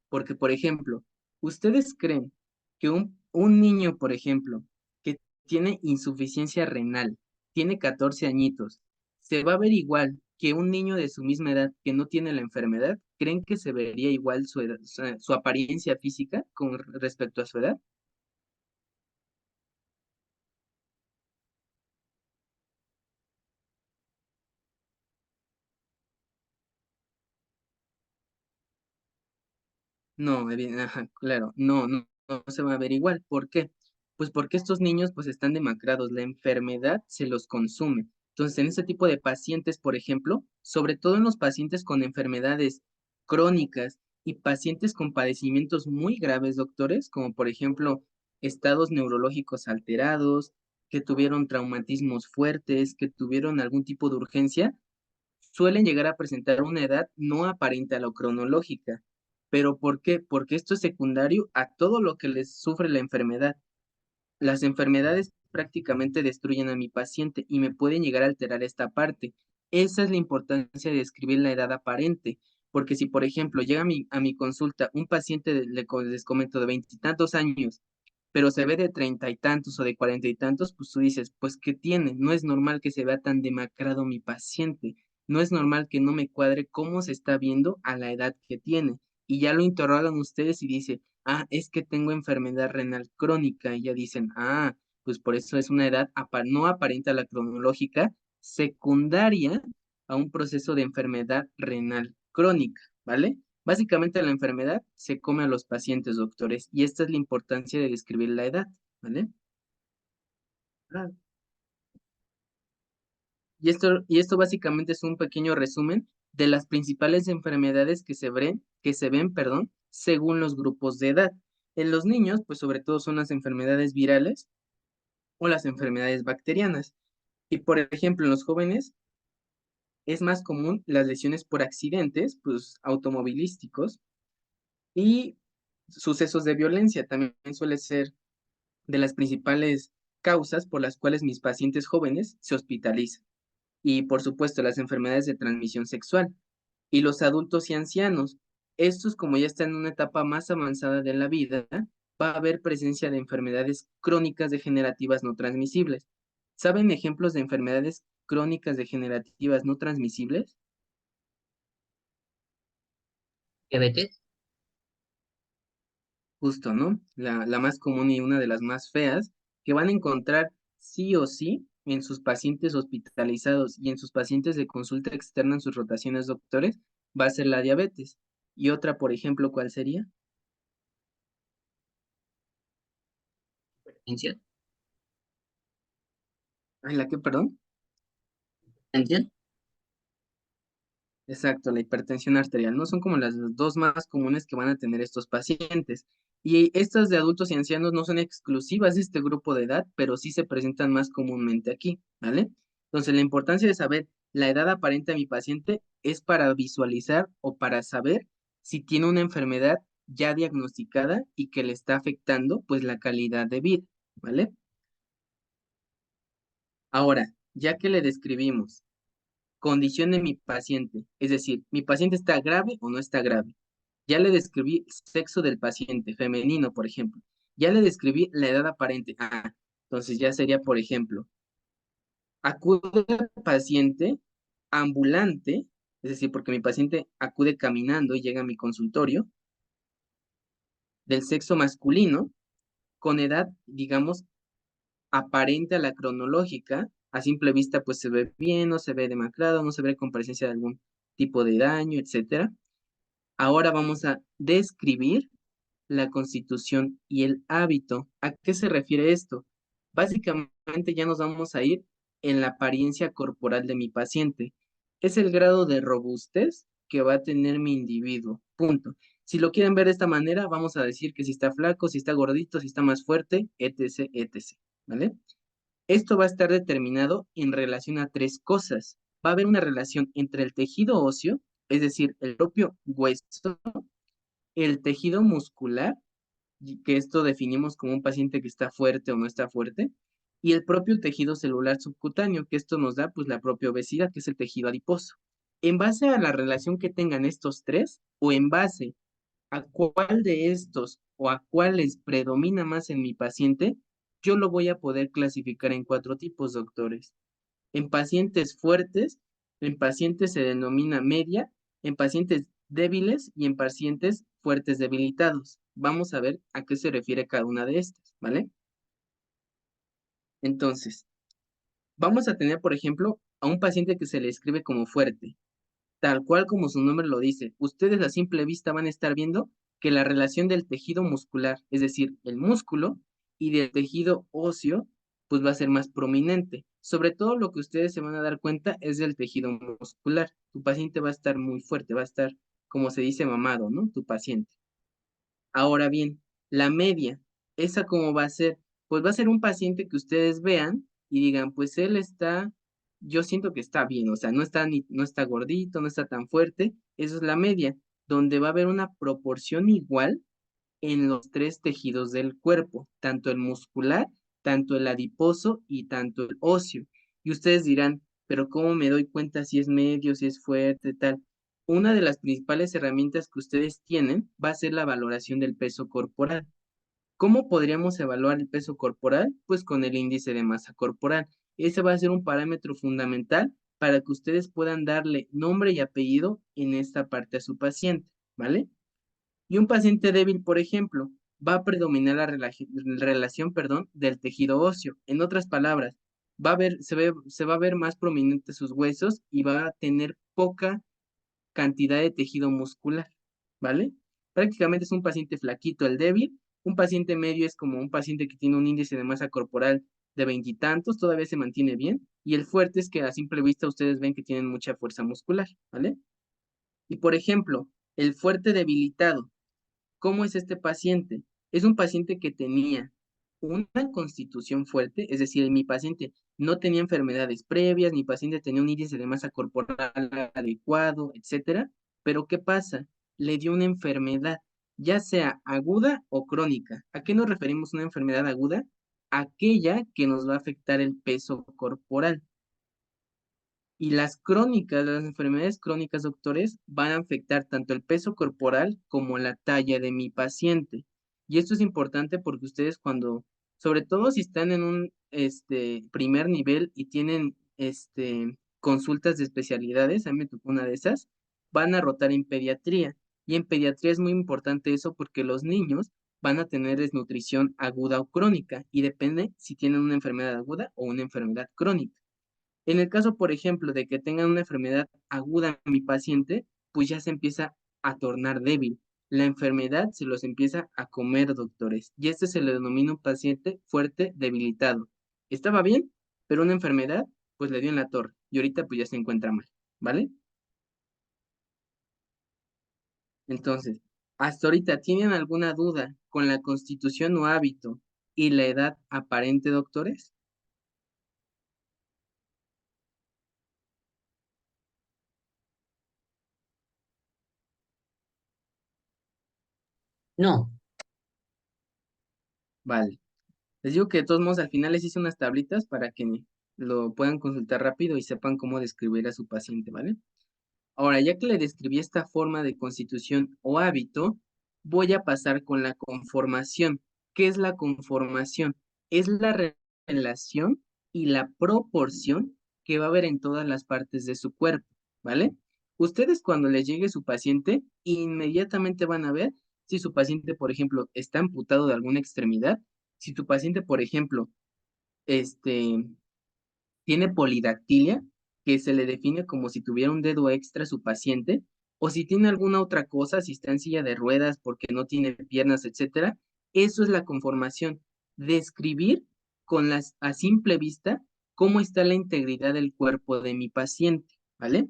[SPEAKER 1] Porque, por ejemplo, ¿ustedes creen que un niño, por ejemplo, que tiene insuficiencia renal, tiene 14 añitos, se va a ver igual que un niño de su misma edad que no tiene la enfermedad? ¿Creen que se vería igual su apariencia física con respecto a su edad? No, ajá, claro, no se va a ver igual. ¿Por qué? Pues porque estos niños pues están demacrados, la enfermedad se los consume. Entonces, en este tipo de pacientes, por ejemplo, sobre todo en los pacientes con enfermedades crónicas y pacientes con padecimientos muy graves, doctores, como por ejemplo estados neurológicos alterados, que tuvieron traumatismos fuertes, que tuvieron algún tipo de urgencia, suelen llegar a presentar una edad no aparente a lo cronológica. ¿Pero por qué? Porque esto es secundario a todo lo que les sufre la enfermedad. Las enfermedades prácticamente destruyen a mi paciente y me pueden llegar a alterar esta parte. Esa es la importancia de describir la edad aparente, porque si, por ejemplo, llega a mi consulta un paciente, les comento, de veintitantos años, pero se ve de treinta y tantos o de cuarenta y tantos, pues tú dices, pues, ¿qué tiene? No es normal que se vea tan demacrado mi paciente, no es normal que no me cuadre cómo se está viendo a la edad que tiene. Y ya lo interrogan ustedes y dice, ah, es que tengo enfermedad renal crónica, y ya dicen, ah, pues por eso es una edad no aparente a la cronológica, secundaria a un proceso de enfermedad renal crónica, ¿vale? Básicamente la enfermedad se come a los pacientes, doctores, y esta es la importancia de describir la edad, ¿vale? Ah, y esto básicamente es un pequeño resumen de las principales enfermedades que se ven, perdón, según los grupos de edad. En los niños, pues sobre todo son las enfermedades virales o las enfermedades bacterianas. Y por ejemplo, en los jóvenes es más común las lesiones por accidentes, pues automovilísticos y sucesos de violencia. También suele ser de las principales causas por las cuales mis pacientes jóvenes se hospitalizan. Y por supuesto, las enfermedades de transmisión sexual. Y los adultos y ancianos. Estos, como ya están en una etapa más avanzada de la vida, va a haber presencia de enfermedades crónicas degenerativas no transmisibles. ¿Saben ejemplos de enfermedades crónicas degenerativas no transmisibles?
[SPEAKER 3] Diabetes,
[SPEAKER 1] Justo, ¿no? La más común y una de las más feas que van a encontrar sí o sí en sus pacientes hospitalizados y en sus pacientes de consulta externa en sus rotaciones doctores, va a ser la diabetes. Y otra, por ejemplo, ¿cuál sería?
[SPEAKER 3] tensión,
[SPEAKER 1] Ay, ¿la qué, perdón?
[SPEAKER 3] tensión,
[SPEAKER 1] Exacto, la hipertensión arterial, ¿no? Son como las dos más comunes que van a tener estos pacientes. Y estas de adultos y ancianos no son exclusivas de este grupo de edad, pero sí se presentan más comúnmente aquí, ¿vale? Entonces, la importancia de saber la edad aparente de mi paciente es para visualizar o para saber si tiene una enfermedad ya diagnosticada y que le está afectando, pues, la calidad de vida, ¿vale? Ahora, ya que le describimos condición de mi paciente, es decir, mi paciente está grave o no está grave. Ya le describí el sexo del paciente, femenino, por ejemplo. Ya le describí la edad aparente. Ah, entonces ya sería, por ejemplo, acude al paciente ambulante, es decir, porque mi paciente acude caminando y llega a mi consultorio, del sexo masculino, con edad, digamos, aparente a la cronológica. A simple vista, pues se ve bien, no se ve demacrado, no se ve con presencia de algún tipo de daño, etcétera. Ahora vamos a describir la constitución y el hábito. ¿A qué se refiere esto? Básicamente ya nos vamos a ir en la apariencia corporal de mi paciente. Es el grado de robustez que va a tener mi individuo. Punto. Si lo quieren ver de esta manera, vamos a decir que si está flaco, si está gordito, si está más fuerte, etc., etc. ¿Vale? Esto va a estar determinado en relación a tres cosas. Va a haber una relación entre el tejido óseo, es decir, el propio hueso, el tejido muscular, y que esto definimos como un paciente que está fuerte o no está fuerte, y el propio tejido celular subcutáneo, que esto nos da pues la propia obesidad, que es el tejido adiposo. En base a la relación que tengan estos tres, o en base a cuál de estos o a cuáles predomina más en mi paciente, yo lo voy a poder clasificar en cuatro tipos, doctores. En pacientes fuertes, en pacientes se denomina media, en pacientes débiles y en pacientes fuertes debilitados. Vamos a ver a qué se refiere cada una de estas, ¿vale? Entonces, vamos a tener, por ejemplo, a un paciente que se le escribe como fuerte, tal cual como su nombre lo dice. Ustedes a simple vista van a estar viendo que la relación del tejido muscular, es decir, el músculo, y del tejido óseo, pues va a ser más prominente. Sobre todo lo que ustedes se van a dar cuenta es del tejido muscular. Tu paciente va a estar muy fuerte, va a estar, como se dice, mamado, ¿no? Tu paciente. Ahora bien, la media, ¿esa cómo va a ser? Pues va a ser un paciente que ustedes vean y digan, pues él está, yo siento que está bien, o sea, no está gordito, no está tan fuerte, eso es la media, donde va a haber una proporción igual en los tres tejidos del cuerpo, tanto el muscular tanto el adiposo y tanto el óseo. Y ustedes dirán, pero ¿cómo me doy cuenta si es medio, si es fuerte, tal? Una de las principales herramientas que ustedes tienen va a ser la valoración del peso corporal. ¿Cómo podríamos evaluar el peso corporal? Pues con el índice de masa corporal. Ese va a ser un parámetro fundamental para que ustedes puedan darle nombre y apellido en esta parte a su paciente, ¿vale? Y un paciente débil, por ejemplo, va a predominar la relación, perdón, del tejido óseo. En otras palabras, se va a ver más prominente sus huesos y va a tener poca cantidad de tejido muscular, ¿vale? Prácticamente es un paciente flaquito el débil, un paciente medio es como un paciente que tiene un índice de masa corporal de veintitantos, todavía se mantiene bien, y el fuerte es que a simple vista ustedes ven que tienen mucha fuerza muscular, ¿vale? Y por ejemplo, el fuerte debilitado, ¿cómo es este paciente? Es un paciente que tenía una constitución fuerte, es decir, mi paciente no tenía enfermedades previas, mi paciente tenía un índice de masa corporal adecuado, etcétera, pero ¿qué pasa? Le dio una enfermedad, ya sea aguda o crónica. ¿A qué nos referimos una enfermedad aguda? Aquella que nos va a afectar el peso corporal. Y las crónicas, las enfermedades crónicas, doctores, van a afectar tanto el peso corporal como la talla de mi paciente. Y esto es importante porque ustedes cuando, sobre todo si están en un primer nivel y tienen consultas de especialidades, a mí me tocó una de esas, van a rotar en pediatría. Y en pediatría es muy importante eso porque los niños van a tener desnutrición aguda o crónica y depende si tienen una enfermedad aguda o una enfermedad crónica. En el caso, por ejemplo, de que tengan una enfermedad aguda en mi paciente, pues ya se empieza a tornar débil. La enfermedad se los empieza a comer, doctores. Y este se le denomina un paciente fuerte debilitado. Estaba bien, pero una enfermedad, pues le dio en la torre. Y ahorita pues ya se encuentra mal, ¿vale? Entonces, hasta ahorita, ¿tienen alguna duda con la constitución o hábito y la edad aparente, doctores?
[SPEAKER 3] No,
[SPEAKER 1] Vale. Les digo que de todos modos al final les hice unas tablitas para que lo puedan consultar rápido y sepan cómo describir a su paciente, ¿vale? Ahora, ya que le describí esta forma de constitución o hábito, voy a pasar con la conformación. ¿Qué es la conformación? Es la relación y la proporción que va a haber en todas las partes de su cuerpo, ¿vale? Ustedes cuando les llegue su paciente, inmediatamente van a ver si su paciente, por ejemplo, está amputado de alguna extremidad, si tu paciente, por ejemplo, este, tiene polidactilia, que se le define como si tuviera un dedo extra su paciente, o si tiene alguna otra cosa, si está en silla de ruedas porque no tiene piernas, etcétera. Eso es la conformación. Describir a simple vista cómo está la integridad del cuerpo de mi paciente, ¿vale?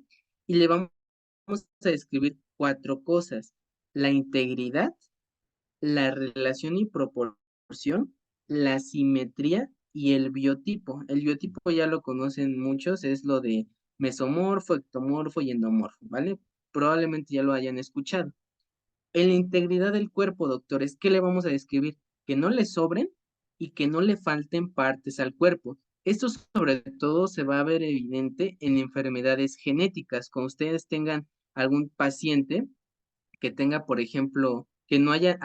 [SPEAKER 1] Y le vamos a describir cuatro cosas: la integridad, la relación y proporción, la simetría y el biotipo. El biotipo ya lo conocen muchos, es lo de mesomorfo, ectomorfo y endomorfo, ¿vale? Probablemente ya lo hayan escuchado. En la integridad del cuerpo, doctores, ¿qué le vamos a describir? Que no le sobren y que no le falten partes al cuerpo. Esto sobre todo se va a ver evidente en enfermedades genéticas. Cuando ustedes tengan algún paciente que tenga, por ejemplo, que no haya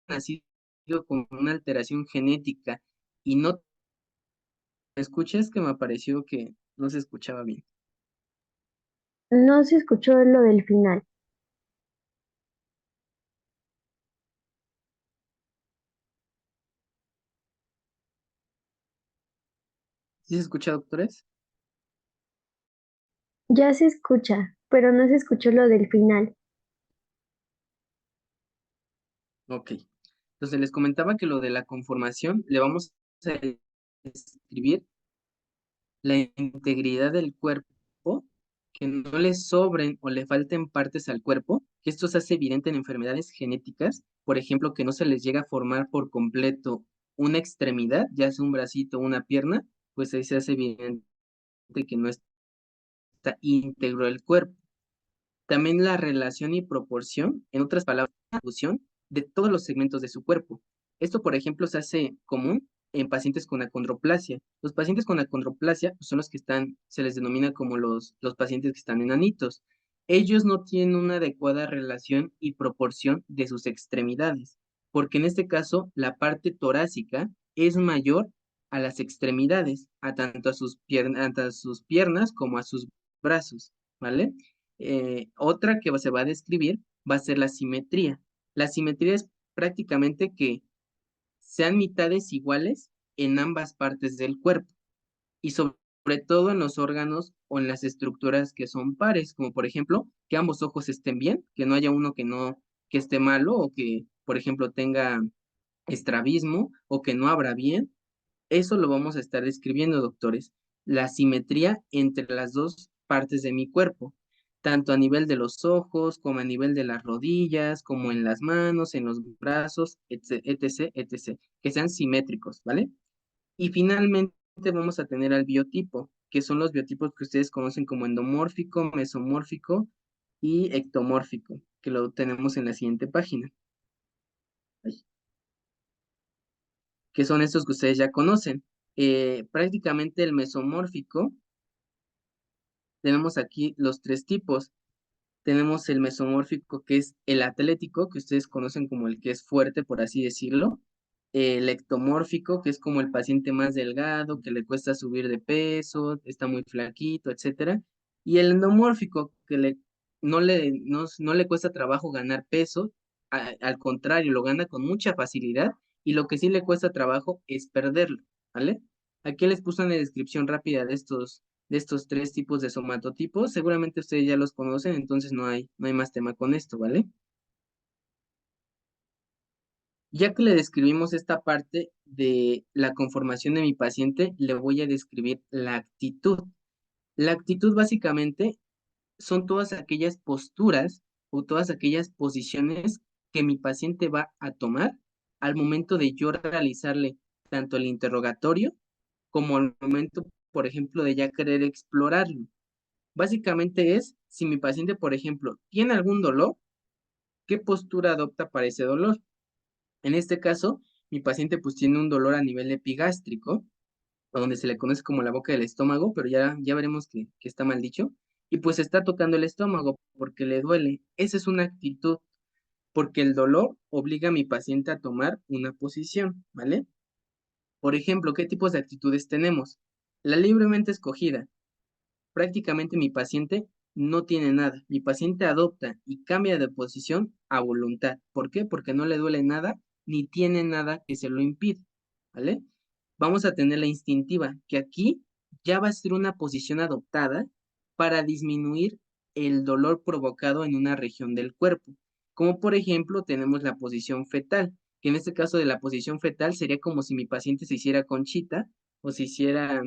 [SPEAKER 1] nacido con una alteración genética y no me escuchas, que me pareció que no se escuchaba bien.
[SPEAKER 4] No se escuchó lo del final.
[SPEAKER 1] ¿Sí se escucha, doctores?
[SPEAKER 4] Ya se escucha, pero no se escuchó lo del final.
[SPEAKER 1] Ok. Entonces les comentaba que lo de la conformación le vamos a escribir la integridad del cuerpo, que no le sobren o le falten partes al cuerpo, que esto se hace evidente en enfermedades genéticas, por ejemplo, que no se les llega a formar por completo una extremidad, ya sea un bracito o una pierna, pues ahí se hace evidente que no está íntegro el cuerpo. También la relación y proporción, en otras palabras, la distribución de todos los segmentos de su cuerpo. Esto, por ejemplo, se hace común en pacientes con acondroplasia. Los pacientes con acondroplasia pues, son los que están, se les denomina como los pacientes que están enanitos. Ellos no tienen una adecuada relación y proporción de sus extremidades, porque en este caso la parte torácica es mayor a las extremidades, tanto a sus piernas como a sus brazos, ¿vale? Otra que se va a describir va a ser la simetría. La simetría es prácticamente que sean mitades iguales en ambas partes del cuerpo y sobre todo en los órganos o en las estructuras que son pares, como por ejemplo, que ambos ojos estén bien, que no haya uno que esté malo o que, por ejemplo, tenga estrabismo o que no abra bien. Eso lo vamos a estar describiendo, doctores. La simetría entre las dos partes de mi cuerpo, tanto a nivel de los ojos, como a nivel de las rodillas, como en las manos, en los brazos, etc., etc., que sean simétricos, ¿vale? Y finalmente vamos a tener al biotipo, que son los biotipos que ustedes conocen como endomórfico, mesomórfico y ectomórfico, que lo tenemos en la siguiente página, que son estos que ustedes ya conocen. Prácticamente el mesomórfico, tenemos aquí los tres tipos. Tenemos el mesomórfico, que es el atlético, que ustedes conocen como el que es fuerte, por así decirlo. El ectomórfico, que es como el paciente más delgado, que le cuesta subir de peso, está muy flaquito, etcétera. Y el endomórfico, que no le cuesta trabajo ganar peso, al contrario, lo gana con mucha facilidad, y lo que sí le cuesta trabajo es perderlo, ¿vale? Aquí les puse una descripción rápida de estos tres tipos de somatotipos. Seguramente ustedes ya los conocen, entonces no hay más tema con esto, ¿vale? Ya que le describimos esta parte de la conformación de mi paciente, le voy a describir la actitud. La actitud básicamente son todas aquellas posturas o todas aquellas posiciones que mi paciente va a tomar al momento de yo realizarle tanto el interrogatorio como al momento, por ejemplo, de ya querer explorarlo. Básicamente es si mi paciente, por ejemplo, tiene algún dolor, ¿qué postura adopta para ese dolor? En este caso, mi paciente pues tiene un dolor a nivel epigástrico, o donde se le conoce como la boca del estómago, pero ya veremos que está mal dicho, y pues está tocando el estómago porque le duele. Esa es una actitud, porque el dolor obliga a mi paciente a tomar una posición, ¿vale? Por ejemplo, ¿qué tipos de actitudes tenemos? La libremente escogida. Prácticamente mi paciente no tiene nada. Mi paciente adopta y cambia de posición a voluntad. ¿Por qué? Porque no le duele nada ni tiene nada que se lo impida, ¿vale? Vamos a tener la instintiva, que aquí ya va a ser una posición adoptada para disminuir el dolor provocado en una región del cuerpo. Como por ejemplo tenemos la posición fetal, que en este caso de la posición fetal sería como si mi paciente se hiciera conchita o se hiciera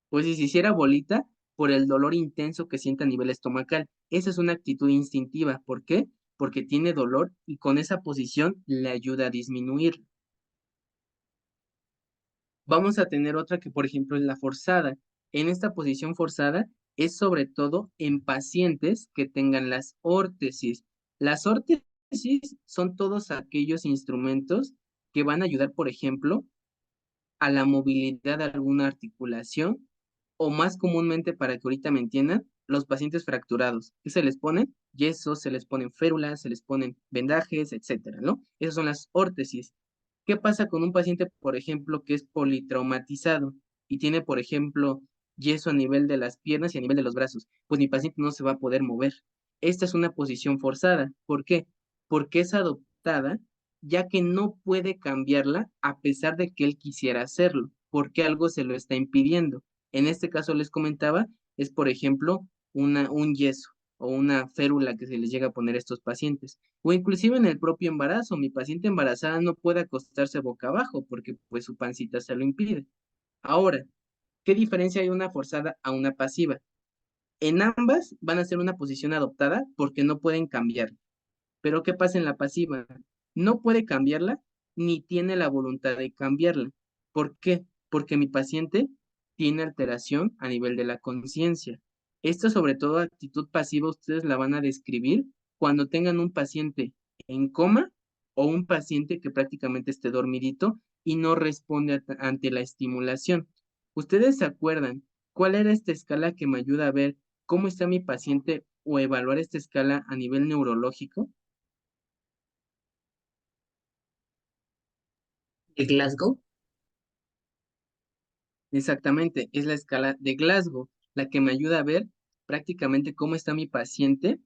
[SPEAKER 1] pues si se hiciera bolita por el dolor intenso que siente a nivel estomacal. Esa es una actitud instintiva. ¿Por qué? Porque tiene dolor y con esa posición le ayuda a disminuir. Vamos a tener otra que, por ejemplo, es la forzada. En esta posición forzada es sobre todo en pacientes que tengan las órtesis. Las órtesis son todos aquellos instrumentos que van a ayudar, por ejemplo, a la movilidad de alguna articulación o más comúnmente, para que ahorita me entiendan, los pacientes fracturados. ¿Qué se les ponen? Yesos, se les ponen férulas, se les ponen vendajes, etcétera, ¿no? Esas son las órtesis. ¿Qué pasa con un paciente, por ejemplo, que es politraumatizado y tiene, por ejemplo, yeso a nivel de las piernas y a nivel de los brazos? Pues mi paciente no se va a poder mover. Esta es una posición forzada. ¿Por qué? Porque es adoptada ya que no puede cambiarla a pesar de que él quisiera hacerlo, porque algo se lo está impidiendo. En este caso les comentaba, es por ejemplo un yeso o una férula que se les llega a poner a estos pacientes. O inclusive en el propio embarazo, mi paciente embarazada no puede acostarse boca abajo porque pues su pancita se lo impide. Ahora, ¿qué diferencia hay una forzada a una pasiva? En ambas van a ser una posición adoptada porque no pueden cambiar. Pero ¿qué pasa en la pasiva? No puede cambiarla ni tiene la voluntad de cambiarla. ¿Por qué? Porque mi paciente tiene alteración a nivel de la conciencia. Esta, sobre todo, actitud pasiva, ustedes la van a describir cuando tengan un paciente en coma o un paciente que prácticamente esté dormidito y no responde ante la estimulación. ¿Ustedes se acuerdan cuál era esta escala que me ayuda a ver cómo está mi paciente o evaluar esta escala a nivel neurológico?
[SPEAKER 3] ¿De Glasgow?
[SPEAKER 1] Exactamente, es la escala de Glasgow, la que me ayuda a ver prácticamente cómo está mi paciente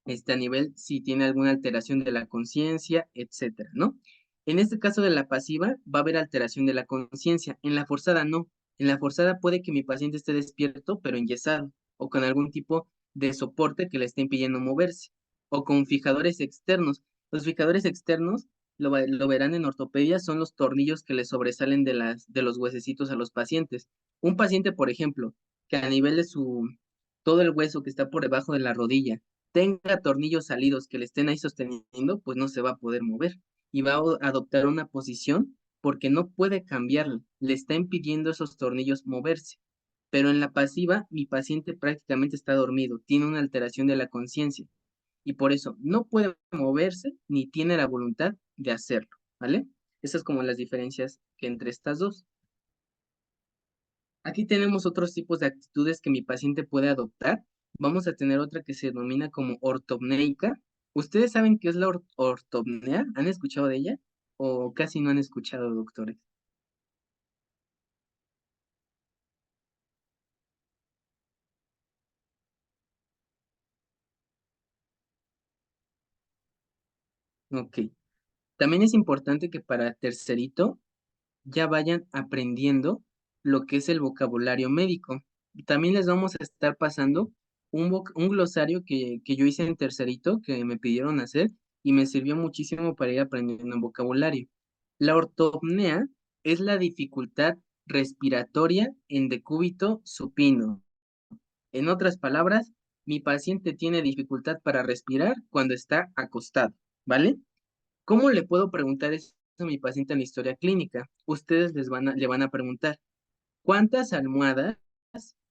[SPEAKER 1] a nivel, si tiene alguna alteración de la conciencia, etcétera, ¿no? En este caso de la pasiva, va a haber alteración de la conciencia. En la forzada, no. En la forzada puede que mi paciente esté despierto, pero enyesado, o con algún tipo de soporte que le esté impidiendo moverse, o con fijadores externos. Los fijadores externos, lo verán en ortopedia, son los tornillos que le sobresalen de los huesecitos a los pacientes. Un paciente, por ejemplo, que a nivel de todo el hueso que está por debajo de la rodilla, tenga tornillos salidos que le estén ahí sosteniendo, pues no se va a poder mover y va a adoptar una posición porque no puede cambiarla, le está impidiendo esos tornillos moverse. Pero en la pasiva, mi paciente prácticamente está dormido, tiene una alteración de la conciencia y por eso no puede moverse ni tiene la voluntad de hacerlo, ¿vale? Esas como las diferencias que entre estas dos. Aquí tenemos otros tipos de actitudes que mi paciente puede adoptar. Vamos a tener otra que se denomina como ortopneica. ¿Ustedes saben qué es la ortopnea? ¿Han escuchado de ella? ¿O casi no han escuchado, doctores? Ok. También es importante que para tercerito ya vayan aprendiendo lo que es el vocabulario médico. También les vamos a estar pasando un glosario que yo hice en tercerito, que me pidieron hacer, y me sirvió muchísimo para ir aprendiendo en vocabulario. La ortopnea es la dificultad respiratoria en decúbito supino. En otras palabras, mi paciente tiene dificultad para respirar cuando está acostado, ¿vale? ¿Cómo le puedo preguntar eso a mi paciente en la historia clínica? Ustedes le van a preguntar, ¿cuántas almohadas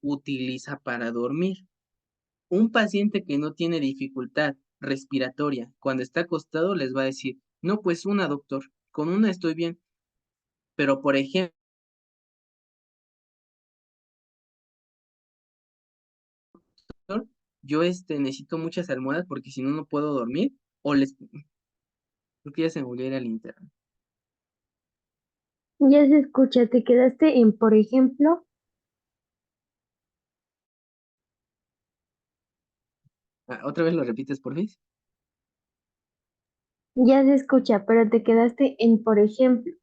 [SPEAKER 1] utiliza para dormir? Un paciente que no tiene dificultad respiratoria cuando está acostado les va a decir, no, pues una, doctor, con una estoy bien. Pero, por ejemplo, yo necesito muchas almohadas porque si no, no puedo dormir. O creo que ya se me volvió a ir al interno.
[SPEAKER 4] Ya se escucha, te quedaste en, por ejemplo,
[SPEAKER 1] Ah, ¿otra vez lo repites, por favor?
[SPEAKER 4] ya se escucha, pero te quedaste en, por ejemplo.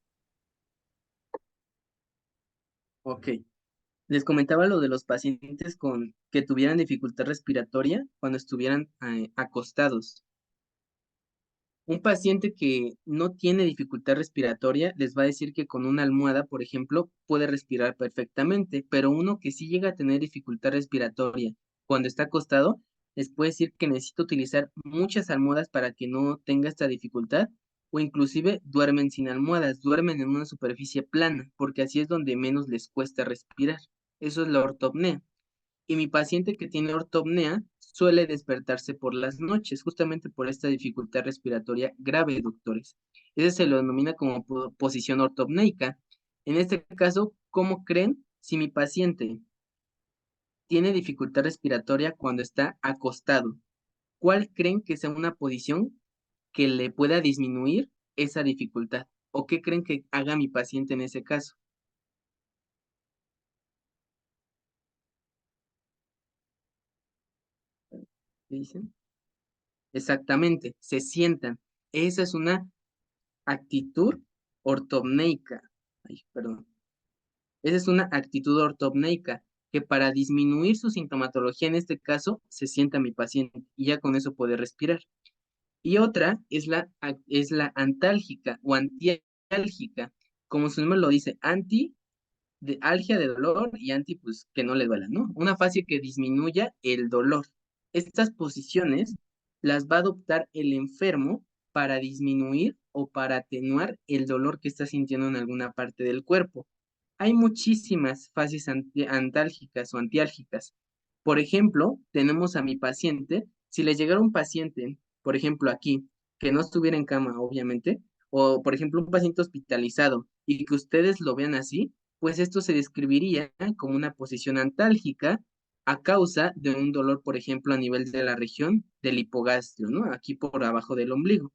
[SPEAKER 1] Ok. Les comentaba lo de los pacientes con que tuvieran dificultad respiratoria cuando estuvieran acostados. Un paciente que no tiene dificultad respiratoria les va a decir que con una almohada, por ejemplo, puede respirar perfectamente, pero uno que sí llega a tener dificultad respiratoria cuando está acostado, les puede decir que necesita utilizar muchas almohadas para que no tenga esta dificultad, o inclusive duermen sin almohadas, duermen en una superficie plana, porque así es donde menos les cuesta respirar. Eso es la ortopnea. Y mi paciente que tiene ortopnea suele despertarse por las noches, justamente por esta dificultad respiratoria grave, doctores. Ese se lo denomina como posición ortopneica. En este caso, ¿cómo creen si mi paciente tiene dificultad respiratoria cuando está acostado? ¿Cuál creen que sea una posición que le pueda disminuir esa dificultad? ¿O qué creen que haga mi paciente en ese caso? ¿Qué dicen? Exactamente, se sientan. Esa es una actitud ortopneica. Ay, perdón. Esa es una actitud ortopneica que para disminuir su sintomatología, en este caso, se sienta mi paciente y ya con eso puede respirar. Y otra es es la antálgica o antiálgica. Como su nombre lo dice, anti de algia de dolor y anti, pues que no le duela, ¿no? Una fase que disminuya el dolor. Estas posiciones las va a adoptar el enfermo para disminuir o para atenuar el dolor que está sintiendo en alguna parte del cuerpo. Hay muchísimas fases antálgicas o antiálgicas. Por ejemplo, tenemos a mi paciente, si le llegara un paciente, por ejemplo aquí, que no estuviera en cama, obviamente, o por ejemplo un paciente hospitalizado y que ustedes lo vean así, pues esto se describiría como una posición antálgica a causa de un dolor, por ejemplo, a nivel de la región del hipogastrio, ¿no? Aquí por abajo del ombligo.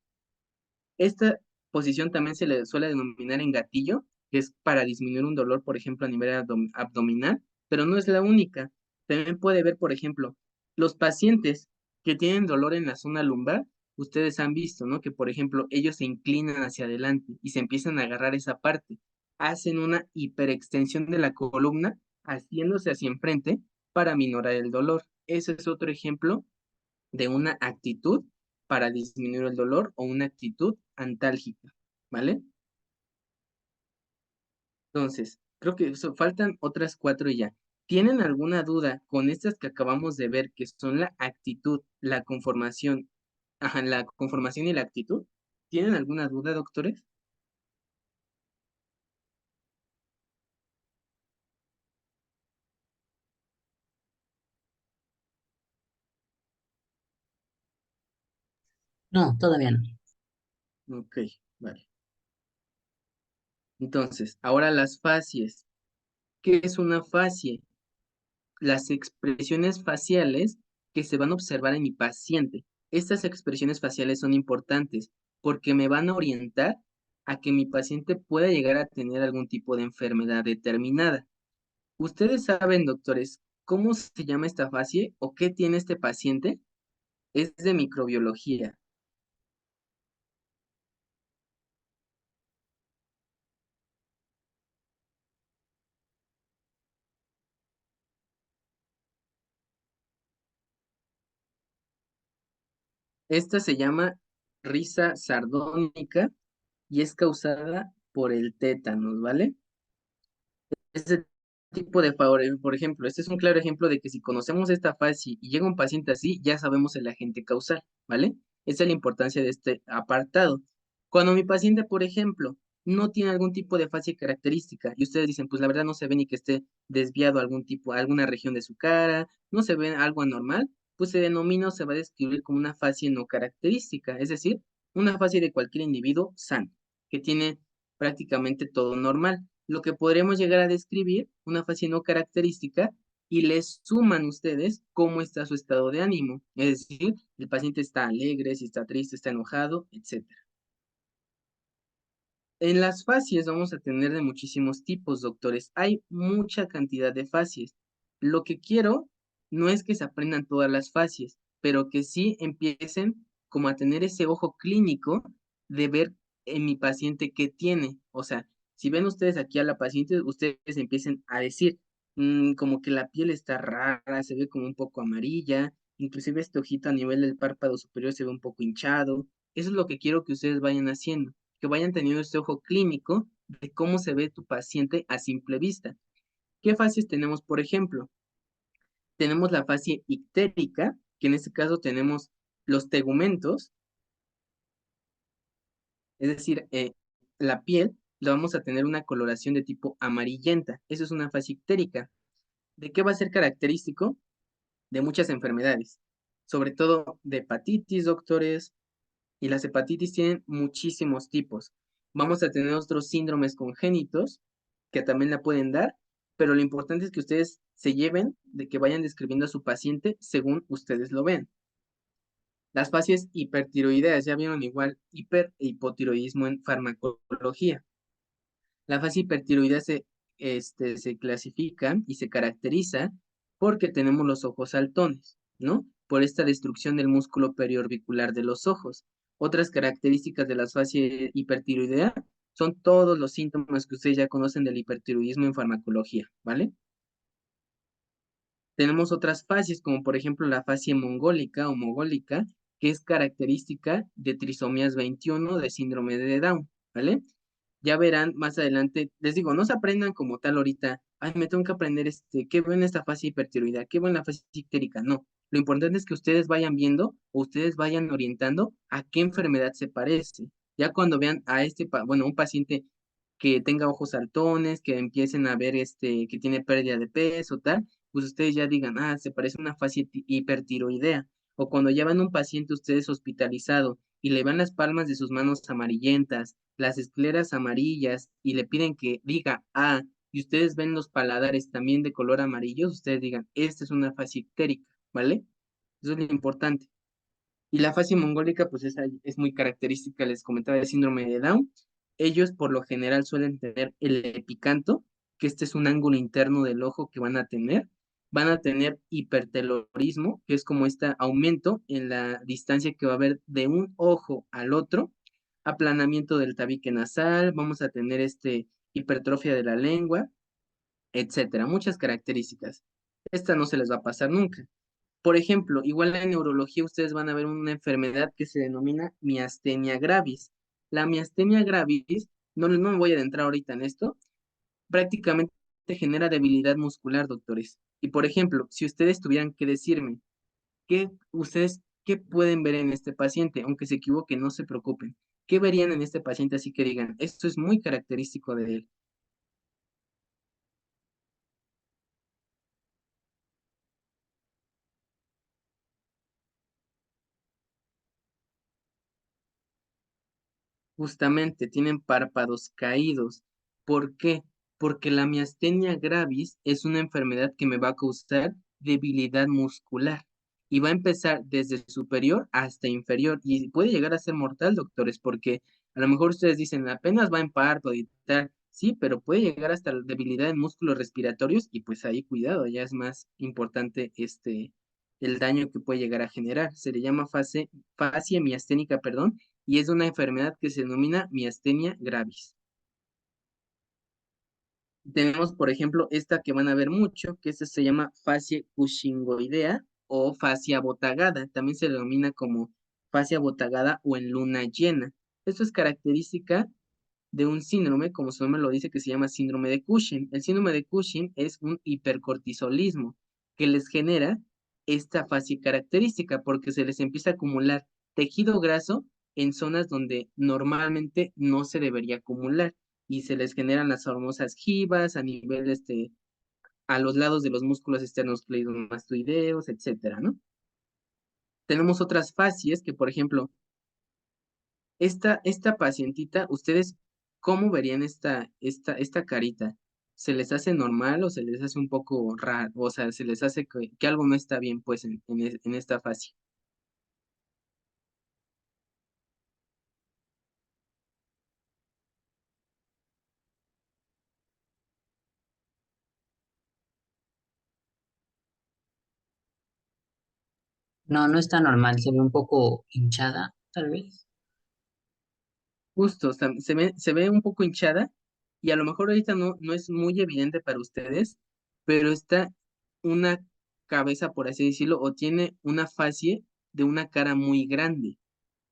[SPEAKER 1] Esta posición también se le suele denominar en gatillo, que es para disminuir un dolor, por ejemplo, a nivel abdominal, pero no es la única. También puede ver, por ejemplo, los pacientes que tienen dolor en la zona lumbar, ustedes han visto, ¿no? Que, por ejemplo, ellos se inclinan hacia adelante y se empiezan a agarrar esa parte. Hacen una hiperextensión de la columna, haciéndose hacia enfrente para minorar el dolor. Ese es otro ejemplo de una actitud para disminuir el dolor o una actitud antálgica, ¿vale? Entonces, creo que faltan otras 4 y ya. ¿Tienen alguna duda con estas que acabamos de ver, que son la actitud, la conformación, ajá, la conformación y la actitud? ¿Tienen alguna duda, doctores?
[SPEAKER 3] No, todavía no.
[SPEAKER 1] Ok, vale. Entonces, ahora las facies. ¿Qué es una fascie? Las expresiones faciales que se van a observar en mi paciente. Estas expresiones faciales son importantes porque me van a orientar a que mi paciente pueda llegar a tener algún tipo de enfermedad determinada. ¿Ustedes saben, doctores, cómo se llama esta fascie o qué tiene este paciente? Es de microbiología. Esta se llama risa sardónica y es causada por el tétanos, ¿vale? Este tipo de favores, por ejemplo, este es un claro ejemplo de que si conocemos esta fase y llega un paciente así, ya sabemos el agente causal, ¿vale? Esa es la importancia de este apartado. Cuando mi paciente, por ejemplo, no tiene algún tipo de fase característica y ustedes dicen, pues la verdad no se ve ni que esté desviado a algún tipo, a alguna región de su cara, no se ve algo anormal, pues se denomina o se va a describir como una fase no característica, es decir, una fase de cualquier individuo sano, que tiene prácticamente todo normal, lo que podremos llegar a describir una fase no característica y les suman ustedes cómo está su estado de ánimo. Es decir, el paciente está alegre, si está triste, está enojado, etcétera. En las facies vamos a tener de muchísimos tipos, doctores. Hay mucha cantidad de facies. Lo que quiero no es que se aprendan todas las facies, pero que sí empiecen como a tener ese ojo clínico de ver en mi paciente qué tiene. O sea, si ven ustedes aquí a la paciente, ustedes empiecen a decir, como que la piel está rara, se ve como un poco amarilla, inclusive este ojito a nivel del párpado superior se ve un poco hinchado. Eso es lo que quiero que ustedes vayan haciendo, que vayan teniendo este ojo clínico de cómo se ve tu paciente a simple vista. ¿Qué fases tenemos, por ejemplo? Tenemos la fase ictérica, que en este caso tenemos los tegumentos, es decir, la piel la vamos a tener una coloración de tipo amarillenta. Eso es una fase ictérica. ¿De qué va a ser característico? De muchas enfermedades, sobre todo de hepatitis, doctores, y las hepatitis tienen muchísimos tipos. Vamos a tener otros síndromes congénitos que también la pueden dar, pero lo importante es que ustedes se lleven de que vayan describiendo a su paciente según ustedes lo ven. Las fases hipertiroideas, ya vieron igual, hiper e hipotiroidismo en farmacología. La fase hipertiroidea se clasifica y se caracteriza porque tenemos los ojos saltones, ¿no? Por esta destrucción del músculo periorbicular de los ojos. Otras características de la fase hipertiroidea son todos los síntomas que ustedes ya conocen del hipertiroidismo en farmacología, ¿vale? Tenemos otras fases, como por ejemplo la fase mongólica o mogólica, que es característica de trisomías 21 de síndrome de Down, ¿vale? Ya verán más adelante, les digo, no se aprendan como tal ahorita, ay, me tengo que aprender qué veo en esta fase hipertiroidea, qué veo en la fase ictérica, no. Lo importante es que ustedes vayan viendo o ustedes vayan orientando a qué enfermedad se parece. Ya cuando vean a bueno, un paciente que tenga ojos saltones, que empiecen a ver que tiene pérdida de peso, tal, pues ustedes ya digan, se parece a una fase hipertiroidea. O cuando llevan un paciente ustedes hospitalizado y le ven las palmas de sus manos amarillentas, las escleras amarillas, y le piden que diga A, y ustedes ven los paladares también de color amarillo, ustedes digan, esta es una fascia ictérica, ¿vale? Eso es lo importante. Y la fascia mongólica, pues es muy característica, les comentaba, del síndrome de Down. Ellos por lo general suelen tener el epicanto, que este es un ángulo interno del ojo que van a tener. Van a tener hipertelorismo, que es como este aumento en la distancia que va a haber de un ojo al otro. Aplanamiento del tabique nasal, vamos a tener hipertrofia de la lengua, etcétera. Muchas características. Esta no se les va a pasar nunca. Por ejemplo, igual en neurología ustedes van a ver una enfermedad que se denomina miastenia gravis. La miastenia gravis, no me voy a adentrar ahorita en esto, prácticamente genera debilidad muscular, doctores. Y por ejemplo, si ustedes tuvieran que decirme qué pueden ver en este paciente, aunque se equivoquen, no se preocupen. ¿Qué verían en este paciente así que digan, esto es muy característico de él? Justamente tienen párpados caídos. ¿Por qué? Porque la miastenia gravis es una enfermedad que me va a causar debilidad muscular y va a empezar desde superior hasta inferior y puede llegar a ser mortal, doctores, porque a lo mejor ustedes dicen apenas va en párpado y tal, sí, pero puede llegar hasta la debilidad en músculos respiratorios y pues ahí cuidado, ya es más importante el daño que puede llegar a generar. Se le llama fascia miasténica, perdón, y es una enfermedad que se denomina miastenia gravis. Tenemos, por ejemplo, esta que van a ver mucho, que esta se llama fascia cushingoidea o fascia botagada. También se denomina como fascia botagada o en luna llena. Esto es característica de un síndrome, como su nombre lo dice, que se llama síndrome de Cushing. El síndrome de Cushing es un hipercortisolismo que les genera esta fascia característica porque se les empieza a acumular tejido graso en zonas donde normalmente no se debería acumular y se les generan las famosas jivas a nivel a los lados de los músculos externos cleidomastoideos, etcétera, ¿no? Tenemos otras fascias que, por ejemplo, esta pacientita, ¿ustedes cómo verían esta carita? ¿Se les hace normal o se les hace un poco raro? O sea, se les hace que algo no está bien, pues, en esta fase.
[SPEAKER 3] No, no está normal, se ve un poco hinchada, tal vez.
[SPEAKER 1] Justo, o sea, se ve un poco hinchada y a lo mejor ahorita no es muy evidente para ustedes, pero está una cabeza, por así decirlo, o tiene una fascie de una cara muy grande.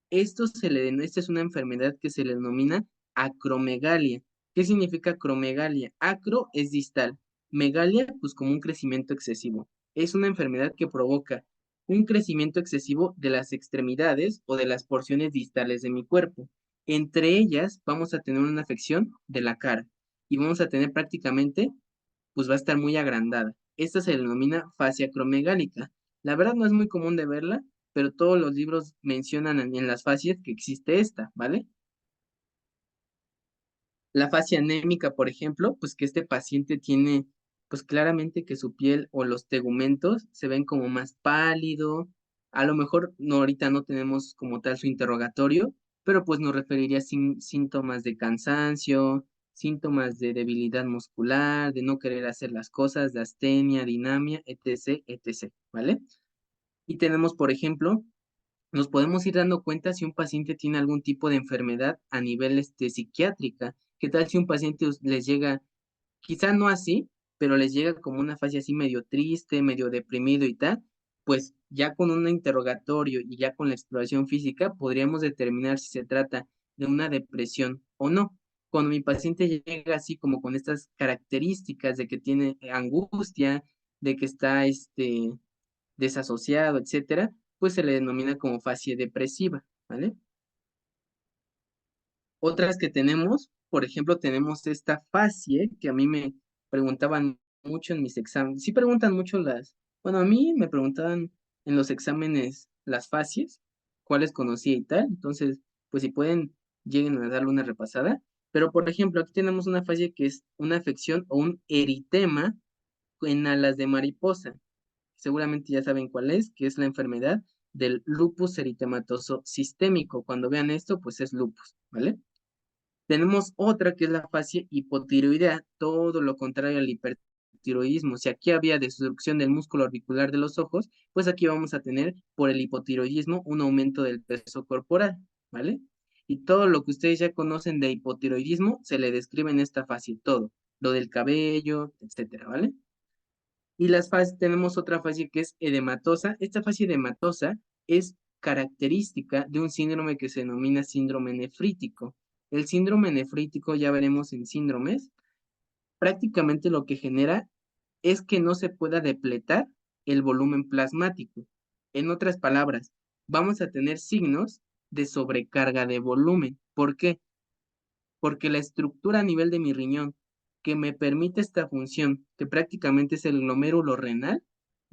[SPEAKER 1] Esta es una enfermedad que se le denomina acromegalia. ¿Qué significa acromegalia? Acro es distal, megalia, pues como un crecimiento excesivo. Es una enfermedad que provoca un crecimiento excesivo de las extremidades o de las porciones distales de mi cuerpo. Entre ellas vamos a tener una afección de la cara y vamos a tener prácticamente, pues va a estar muy agrandada. Esta se denomina fascia acromegálica. La verdad no es muy común de verla, pero todos los libros mencionan en las fascias que existe esta, ¿vale? La fascia anémica, por ejemplo, pues que este paciente tiene, pues claramente que su piel o los tegumentos se ven como más pálido. A lo mejor no, ahorita no tenemos como tal su interrogatorio, pero pues nos referiría sin síntomas de cansancio, síntomas de debilidad muscular, de no querer hacer las cosas, de astenia, dinamia, etc., etc., ¿vale? Y tenemos, por ejemplo, nos podemos ir dando cuenta si un paciente tiene algún tipo de enfermedad a nivel psiquiátrica. ¿Qué tal si un paciente les llega, quizá no así, pero les llega como una fase así medio triste, medio deprimido y tal? Pues ya con un interrogatorio y ya con la exploración física podríamos determinar si se trata de una depresión o no. Cuando mi paciente llega así como con estas características de que tiene angustia, de que está desasociado, etcétera, pues se le denomina como fascia depresiva, ¿vale? Otras que tenemos, por ejemplo, tenemos esta fascia que a mí me preguntaban mucho en mis exámenes. Sí preguntan mucho bueno, a mí me preguntaban en los exámenes las fascias cuáles conocía y tal. Entonces, pues si pueden, lleguen a darle una repasada. Pero, por ejemplo, aquí tenemos una fascia que es una afección o un eritema en alas de mariposa. Seguramente ya saben cuál es, que es la enfermedad del lupus eritematoso sistémico. Cuando vean esto, pues es lupus, ¿vale? Tenemos otra que es la fascia hipotiroidea, todo lo contrario al hipertiroidismo. Si aquí había destrucción del músculo orbicular de los ojos, pues aquí vamos a tener por el hipotiroidismo un aumento del peso corporal, ¿vale? Y todo lo que ustedes ya conocen de hipotiroidismo se le describe en esta fascia, todo, lo del cabello, etcétera, ¿vale? Y las fases, tenemos otra fascia que es edematosa. Esta fascia edematosa es característica de un síndrome que se denomina síndrome nefrítico. El síndrome nefrítico, ya veremos en síndromes, prácticamente lo que genera es que no se pueda depletar el volumen plasmático. En otras palabras, vamos a tener signos de sobrecarga de volumen. ¿Por qué? Porque la estructura a nivel de mi riñón que me permite esta función, que prácticamente es el glomérulo renal,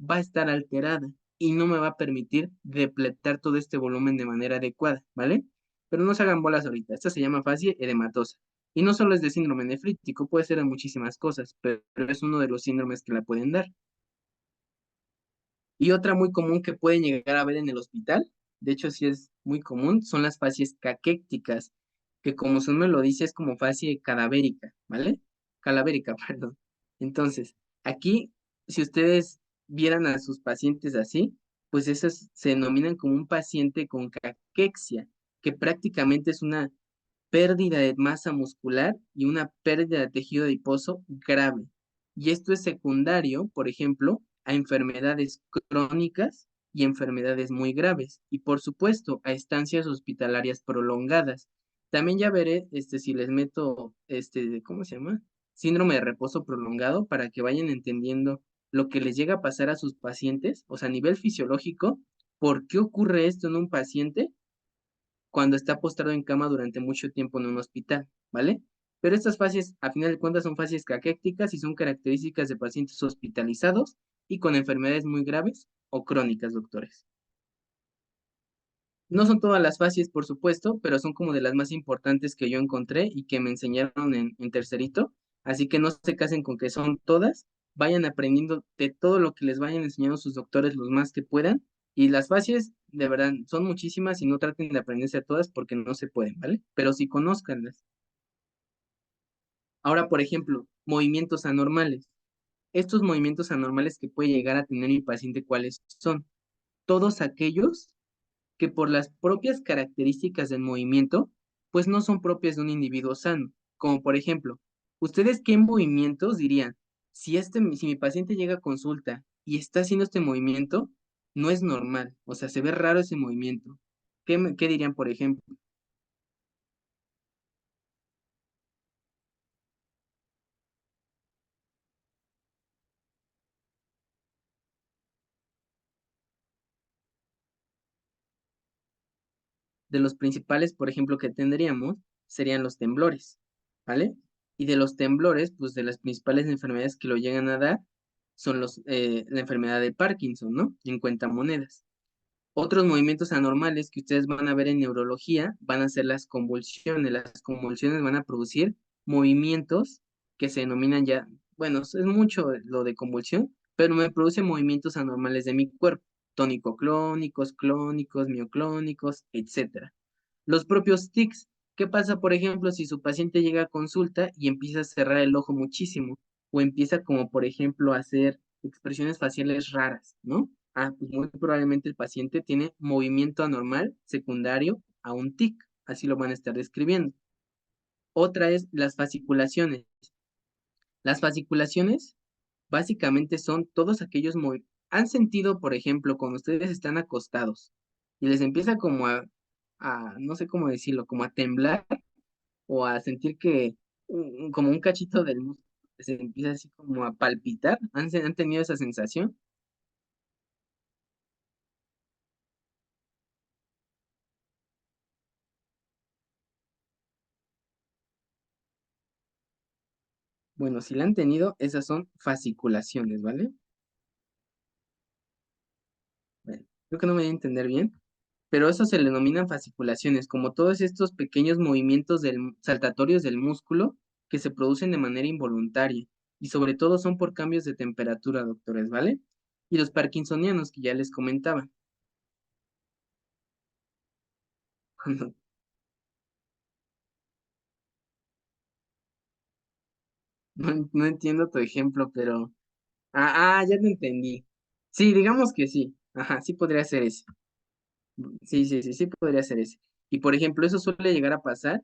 [SPEAKER 1] va a estar alterada y no me va a permitir depletar todo este volumen de manera adecuada, ¿vale? Pero no se hagan bolas ahorita, esta se llama fascia edematosa. Y no solo es de síndrome nefrítico, puede ser de muchísimas cosas, pero es uno de los síndromes que la pueden dar. Y otra muy común que pueden llegar a ver en el hospital, de hecho sí es muy común, son las fascias caquécticas, que como su nombre lo dice es como fascia cadavérica, ¿vale? Calavérica, perdón. Entonces, aquí, si ustedes vieran a sus pacientes así, pues esos se denominan como un paciente con caquexia, que prácticamente es una pérdida de masa muscular y una pérdida de tejido adiposo grave. Y esto es secundario, por ejemplo, a enfermedades crónicas y enfermedades muy graves. Y por supuesto, a estancias hospitalarias prolongadas. También ya veré si les meto, ¿cómo se llama? Síndrome de reposo prolongado para que vayan entendiendo lo que les llega a pasar a sus pacientes, o sea, a nivel fisiológico, por qué ocurre esto en un paciente cuando está postrado en cama durante mucho tiempo en un hospital, ¿vale? Pero estas fases, a final de cuentas, son fases caquécticas y son características de pacientes hospitalizados y con enfermedades muy graves o crónicas, doctores. No son todas las fases, por supuesto, pero son como de las más importantes que yo encontré y que me enseñaron en tercerito. Así que no se casen con que son todas. Vayan aprendiendo de todo lo que les vayan enseñando sus doctores los más que puedan. Y las fases, de verdad, son muchísimas y no traten de aprenderse a todas porque no se pueden, ¿vale? Pero sí conózcanlas. Ahora, por ejemplo, movimientos anormales. Estos movimientos anormales que puede llegar a tener mi paciente, ¿cuáles son? Todos aquellos que por las propias características del movimiento, pues no son propias de un individuo sano. Como por ejemplo, ¿ustedes qué movimientos dirían? Si mi paciente llega a consulta y está haciendo este movimiento, no es normal, o sea, se ve raro ese movimiento. ¿Qué dirían, por ejemplo? De los principales, por ejemplo, que tendríamos serían los temblores, ¿vale? Y de los temblores, pues de las principales enfermedades que lo llegan a dar son la enfermedad de Parkinson, ¿no? En cuentamonedas. Otros movimientos anormales que ustedes van a ver en neurología van a ser las convulsiones. Las convulsiones van a producir movimientos que se denominan ya, bueno, es mucho lo de convulsión, pero me produce movimientos anormales de mi cuerpo, tónico-clónicos, clónicos, mioclónicos, etcétera. Los propios tics. ¿Qué pasa, por ejemplo, si su paciente llega a consulta y empieza a cerrar el ojo muchísimo? O empieza como, por ejemplo, a hacer expresiones faciales raras, ¿no? Ah, pues muy probablemente el paciente tiene movimiento anormal secundario a un tic. Así lo van a estar describiendo. Otra es las fasciculaciones. Las fasciculaciones básicamente son todos aquellos movimientos. ¿Han sentido, por ejemplo, cuando ustedes están acostados y les empieza como no sé cómo decirlo, como a temblar o a sentir que como un cachito del músculo se empieza así como a palpitar? ¿Han tenido esa sensación? Bueno, si la han tenido, esas son fasciculaciones, ¿vale? Bueno, creo que no me voy a entender bien. pero eso se le denominan fasciculaciones, como todos estos pequeños movimientos saltatorios del músculo que se producen de manera involuntaria y sobre todo son por cambios de temperatura, doctores, ¿vale? Y los parkinsonianos que ya les comentaba. No entiendo tu ejemplo, pero... ya te entendí. Sí, digamos que sí. Ajá, sí podría ser ese. Sí podría ser ese. Y por ejemplo, eso suele llegar a pasar.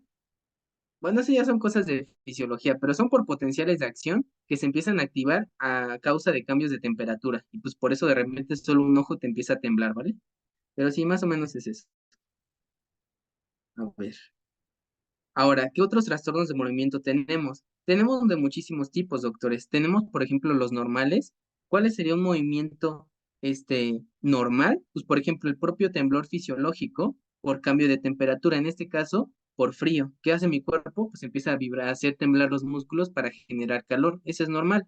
[SPEAKER 1] Bueno, eso ya son cosas de fisiología, pero son por potenciales de acción que se empiezan a activar a causa de cambios de temperatura. Y pues por eso de repente solo un ojo te empieza a temblar, ¿vale? Pero sí, más o menos es eso. A ver. Ahora, ¿qué otros trastornos de movimiento tenemos? Tenemos de muchísimos tipos, doctores. Tenemos, por ejemplo, los normales. ¿Cuál sería un movimiento, normal? Pues, por ejemplo, el propio temblor fisiológico por cambio de temperatura, en este caso, por frío. ¿Qué hace mi cuerpo? Pues empieza a vibrar, a hacer temblar los músculos para generar calor. Eso es normal.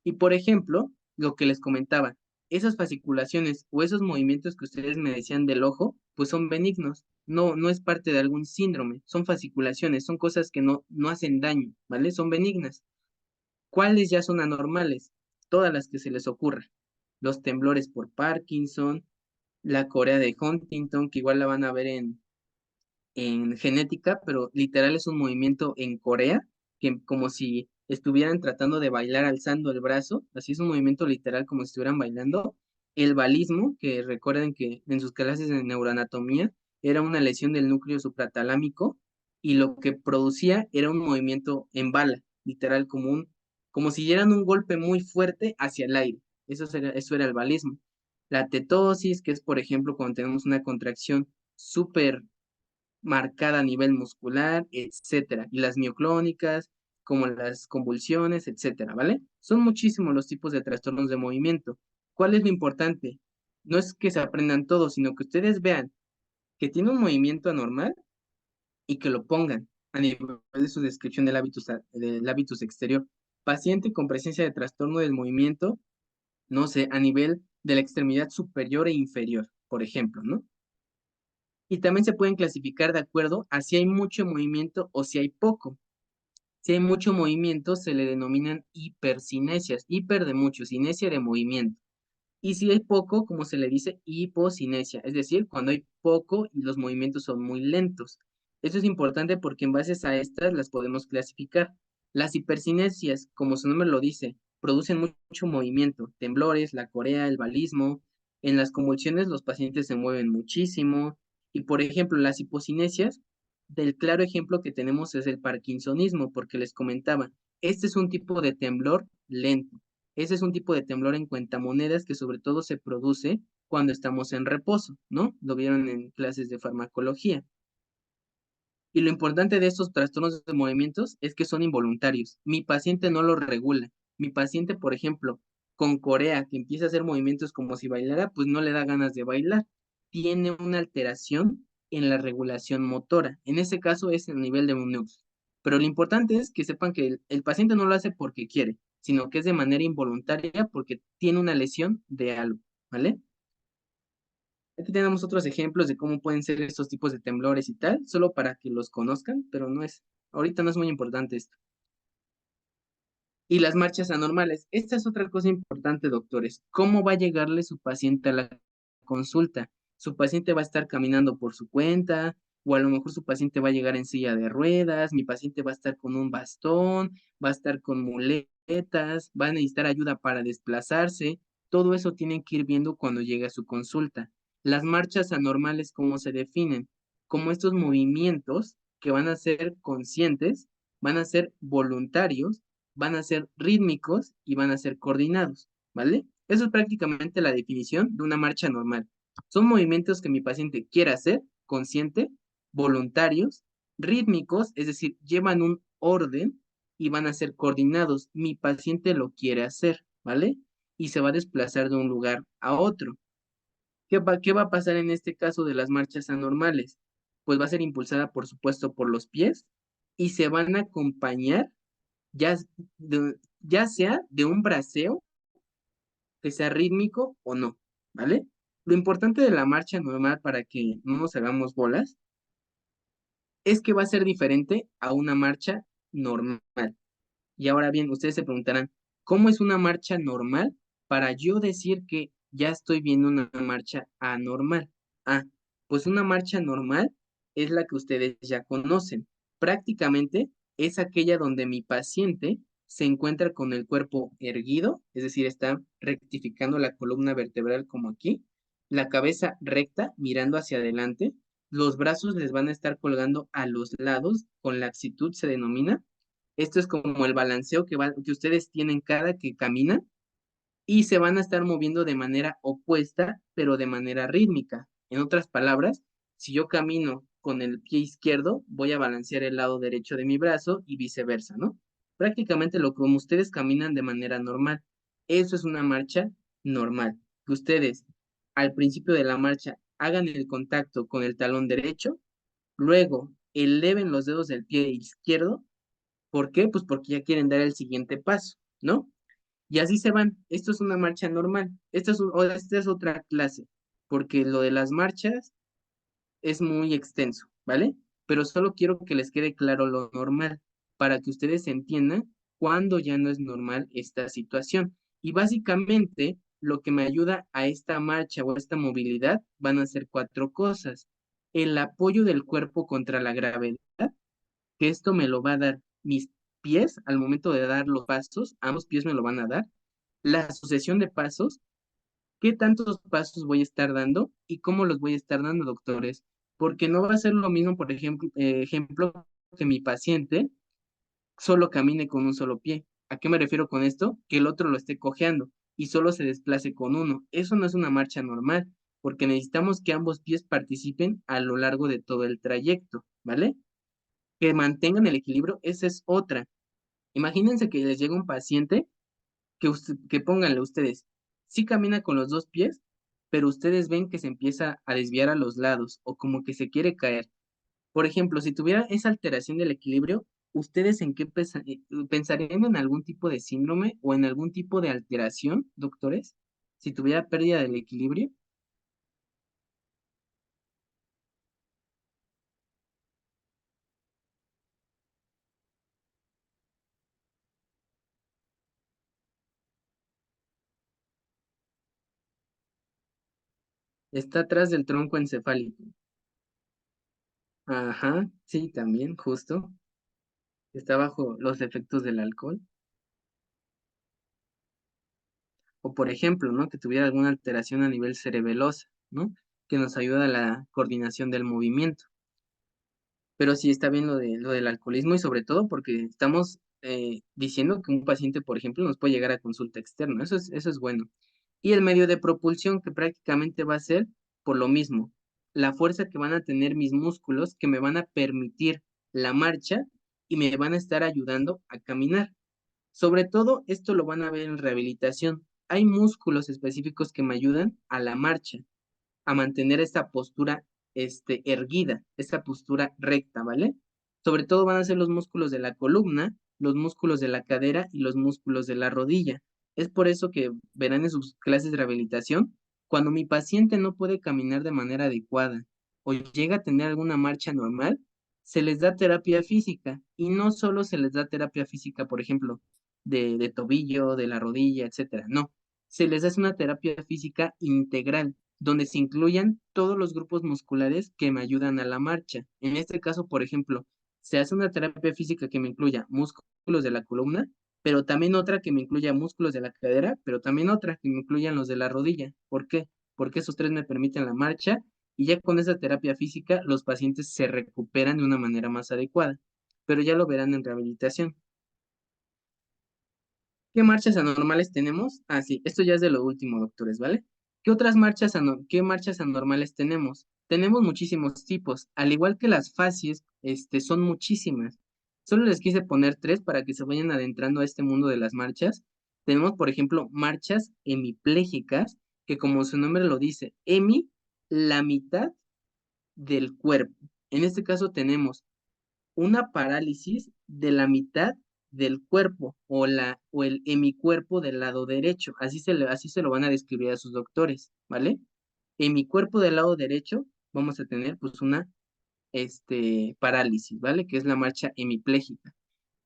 [SPEAKER 1] Y por ejemplo, lo que les comentaba, esas fasciculaciones o esos movimientos que ustedes me decían del ojo, pues son benignos. No es parte de algún síndrome, son fasciculaciones, son cosas que no hacen daño, ¿vale? Son benignas. ¿Cuáles ya son anormales? Todas las que se les ocurra. Los temblores por Parkinson, la Corea de Huntington, que igual la van a ver en genética, pero literal es un movimiento en Corea, que como si estuvieran tratando de bailar alzando el brazo, así es un movimiento literal como si estuvieran bailando. El balismo, que recuerden que en sus clases de neuroanatomía era una lesión del núcleo supratalámico y lo que producía era un movimiento en bala, literal como si dieran un golpe muy fuerte hacia el aire. Eso era el balismo. La tetosis, que es por ejemplo cuando tenemos una contracción súper marcada a nivel muscular, etcétera. Y las mioclónicas, como las convulsiones, etcétera, ¿vale? Son muchísimos los tipos de trastornos de movimiento. ¿Cuál es lo importante? No es que se aprendan todos, sino que ustedes vean que tiene un movimiento anormal y que lo pongan a nivel de su descripción del hábitus exterior. Paciente con presencia de trastorno del movimiento, no sé, a nivel de la extremidad superior e inferior, por ejemplo, ¿no? Y también se pueden clasificar de acuerdo a si hay mucho movimiento o si hay poco. Si hay mucho movimiento, se le denominan hipercinesias. Hiper de mucho, cinesia de movimiento. Y si hay poco, como se le dice, hipocinesia. Es decir, cuando hay poco y los movimientos son muy lentos. Eso es importante porque en base a estas las podemos clasificar. Las hipercinesias, como su nombre lo dice, producen mucho movimiento. Temblores, la corea, el balismo. En las convulsiones los pacientes se mueven muchísimo. Y por ejemplo, las hipocinesias, del claro ejemplo que tenemos es el parkinsonismo, porque les comentaba, este es un tipo de temblor lento. Ese es un tipo de temblor en cuentamonedas que sobre todo se produce cuando estamos en reposo, ¿no? Lo vieron en clases de farmacología. Y lo importante de estos trastornos de movimientos es que son involuntarios. Mi paciente no lo regula. Mi paciente, por ejemplo, con corea, que empieza a hacer movimientos como si bailara, pues no le da ganas de bailar. Tiene una alteración en la regulación motora. En ese caso es el nivel de un neuros. Pero lo importante es que sepan que el paciente no lo hace porque quiere, sino que es de manera involuntaria porque tiene una lesión de algo, ¿vale? Aquí tenemos otros ejemplos de cómo pueden ser estos tipos de temblores y tal, solo para que los conozcan, pero ahorita no es muy importante esto. Y las marchas anormales. Esta es otra cosa importante, doctores. ¿Cómo va a llegarle su paciente a la consulta? Su paciente va a estar caminando por su cuenta, o a lo mejor su paciente va a llegar en silla de ruedas, mi paciente va a estar con un bastón, va a estar con muletas, va a necesitar ayuda para desplazarse. Todo eso tienen que ir viendo cuando llegue a su consulta. Las marchas anormales, ¿cómo se definen? Como estos movimientos que van a ser conscientes, van a ser voluntarios, van a ser rítmicos y van a ser coordinados, ¿vale? Eso es prácticamente la definición de una marcha normal. Son movimientos que mi paciente quiere hacer, consciente, voluntarios, rítmicos, es decir, llevan un orden y van a ser coordinados. Mi paciente lo quiere hacer, ¿vale? Y se va a desplazar de un lugar a otro. ¿Qué va a pasar en este caso de las marchas anormales? Pues va a ser impulsada, por supuesto, por los pies y se van a acompañar ya, ya sea de un braceo que sea rítmico o no, ¿vale? Lo importante de la marcha normal para que no nos hagamos bolas es que va a ser diferente a una marcha normal. Y ahora bien, ustedes se preguntarán, ¿cómo es una marcha normal para yo decir que ya estoy viendo una marcha anormal? Ah, pues una marcha normal es la que ustedes ya conocen. Prácticamente es aquella donde mi paciente se encuentra con el cuerpo erguido, es decir, está rectificando la columna vertebral como aquí, la cabeza recta mirando hacia adelante, los brazos les van a estar colgando a los lados, con laxitud se denomina. Esto es como el balanceo que ustedes tienen cada que caminan y se van a estar moviendo de manera opuesta, pero de manera rítmica. En otras palabras, si yo camino con el pie izquierdo, voy a balancear el lado derecho de mi brazo y viceversa, ¿no? Prácticamente lo como ustedes caminan de manera normal. Eso es una marcha normal. Que ustedes al principio de la marcha hagan el contacto con el talón derecho, luego eleven los dedos del pie izquierdo. ¿Por qué? Pues porque ya quieren dar el siguiente paso, ¿no? Y así se van. Esto es una marcha normal. Esta es otra clase, porque lo de las marchas es muy extenso, ¿vale? Pero solo quiero que les quede claro lo normal, para que ustedes entiendan cuándo ya no es normal esta situación. Y básicamente, lo que me ayuda a esta marcha o a esta movilidad van a ser cuatro cosas. El apoyo del cuerpo contra la gravedad, que esto me lo va a dar mis pies al momento de dar los pasos, ambos pies me lo van a dar, la sucesión de pasos, qué tantos pasos voy a estar dando y cómo los voy a estar dando, doctores, porque no va a ser lo mismo, por ejemplo, que mi paciente solo camine con un solo pie. ¿A qué me refiero con esto? Que el otro lo esté cojeando y solo se desplace con uno. Eso no es una marcha normal, porque necesitamos que ambos pies participen a lo largo de todo el trayecto, ¿vale? Que mantengan el equilibrio, esa es otra. Imagínense que les llega un paciente que pónganle ustedes, sí camina con los dos pies, pero ustedes ven que se empieza a desviar a los lados o como que se quiere caer. Por ejemplo, si tuviera esa alteración del equilibrio, ¿ustedes en qué pensarían en algún tipo de síndrome o en algún tipo de alteración, doctores? Si tuviera pérdida del equilibrio, está atrás del tronco encefálico. Ajá, sí, también, justo. Está bajo los efectos del alcohol. O por ejemplo, ¿no? Que tuviera alguna alteración a nivel cerebelosa, ¿no? Que nos ayuda a la coordinación del movimiento. Pero sí está bien lo del alcoholismo y sobre todo porque estamos diciendo que un paciente, por ejemplo, nos puede llegar a consulta externa. Eso es bueno. Y el medio de propulsión que prácticamente va a ser por lo mismo, la fuerza que van a tener mis músculos que me van a permitir la marcha y me van a estar ayudando a caminar. Sobre todo, esto lo van a ver en rehabilitación. Hay músculos específicos que me ayudan a la marcha, a mantener esta postura, erguida, esta postura recta, ¿vale? Sobre todo van a ser los músculos de la columna, los músculos de la cadera y los músculos de la rodilla. Es por eso que verán en sus clases de rehabilitación, cuando mi paciente no puede caminar de manera adecuada o llega a tener alguna marcha normal, se les da terapia física y no solo se les da terapia física, por ejemplo, de tobillo, de la rodilla, etcétera. No, se les hace una terapia física integral donde se incluyan todos los grupos musculares que me ayudan a la marcha. En este caso, por ejemplo, se hace una terapia física que me incluya músculos de la columna, pero también otra que me incluya músculos de la cadera, pero también otra que me incluyan los de la rodilla. ¿Por qué? Porque esos tres me permiten la marcha y ya con esa terapia física los pacientes se recuperan de una manera más adecuada, pero ya lo verán en rehabilitación. ¿Qué marchas anormales tenemos? Ah, sí, esto ya es de lo último, doctores, ¿vale? ¿Qué marchas anormales tenemos? Tenemos muchísimos tipos, al igual que las facies, son muchísimas. Solo les quise poner tres para que se vayan adentrando a este mundo de las marchas. Tenemos, por ejemplo, marchas hemiplégicas, que como su nombre lo dice, hemi, la mitad del cuerpo. En este caso tenemos una parálisis de la mitad del cuerpo o el hemicuerpo del lado derecho. Así se lo van a describir a sus doctores, ¿vale? En mi cuerpo del lado derecho vamos a tener pues una parálisis, ¿vale? Que es la marcha hemipléjica.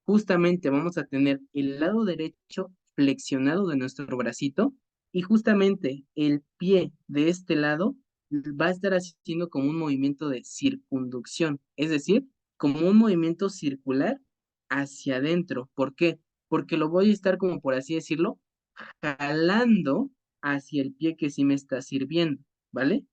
[SPEAKER 1] Justamente vamos a tener el lado derecho flexionado de nuestro bracito y justamente el pie de este lado va a estar haciendo como un movimiento de circunducción, es decir, como un movimiento circular hacia adentro. ¿Por qué? Porque lo voy a estar como por así decirlo, jalando hacia el pie que sí me está sirviendo, ¿vale?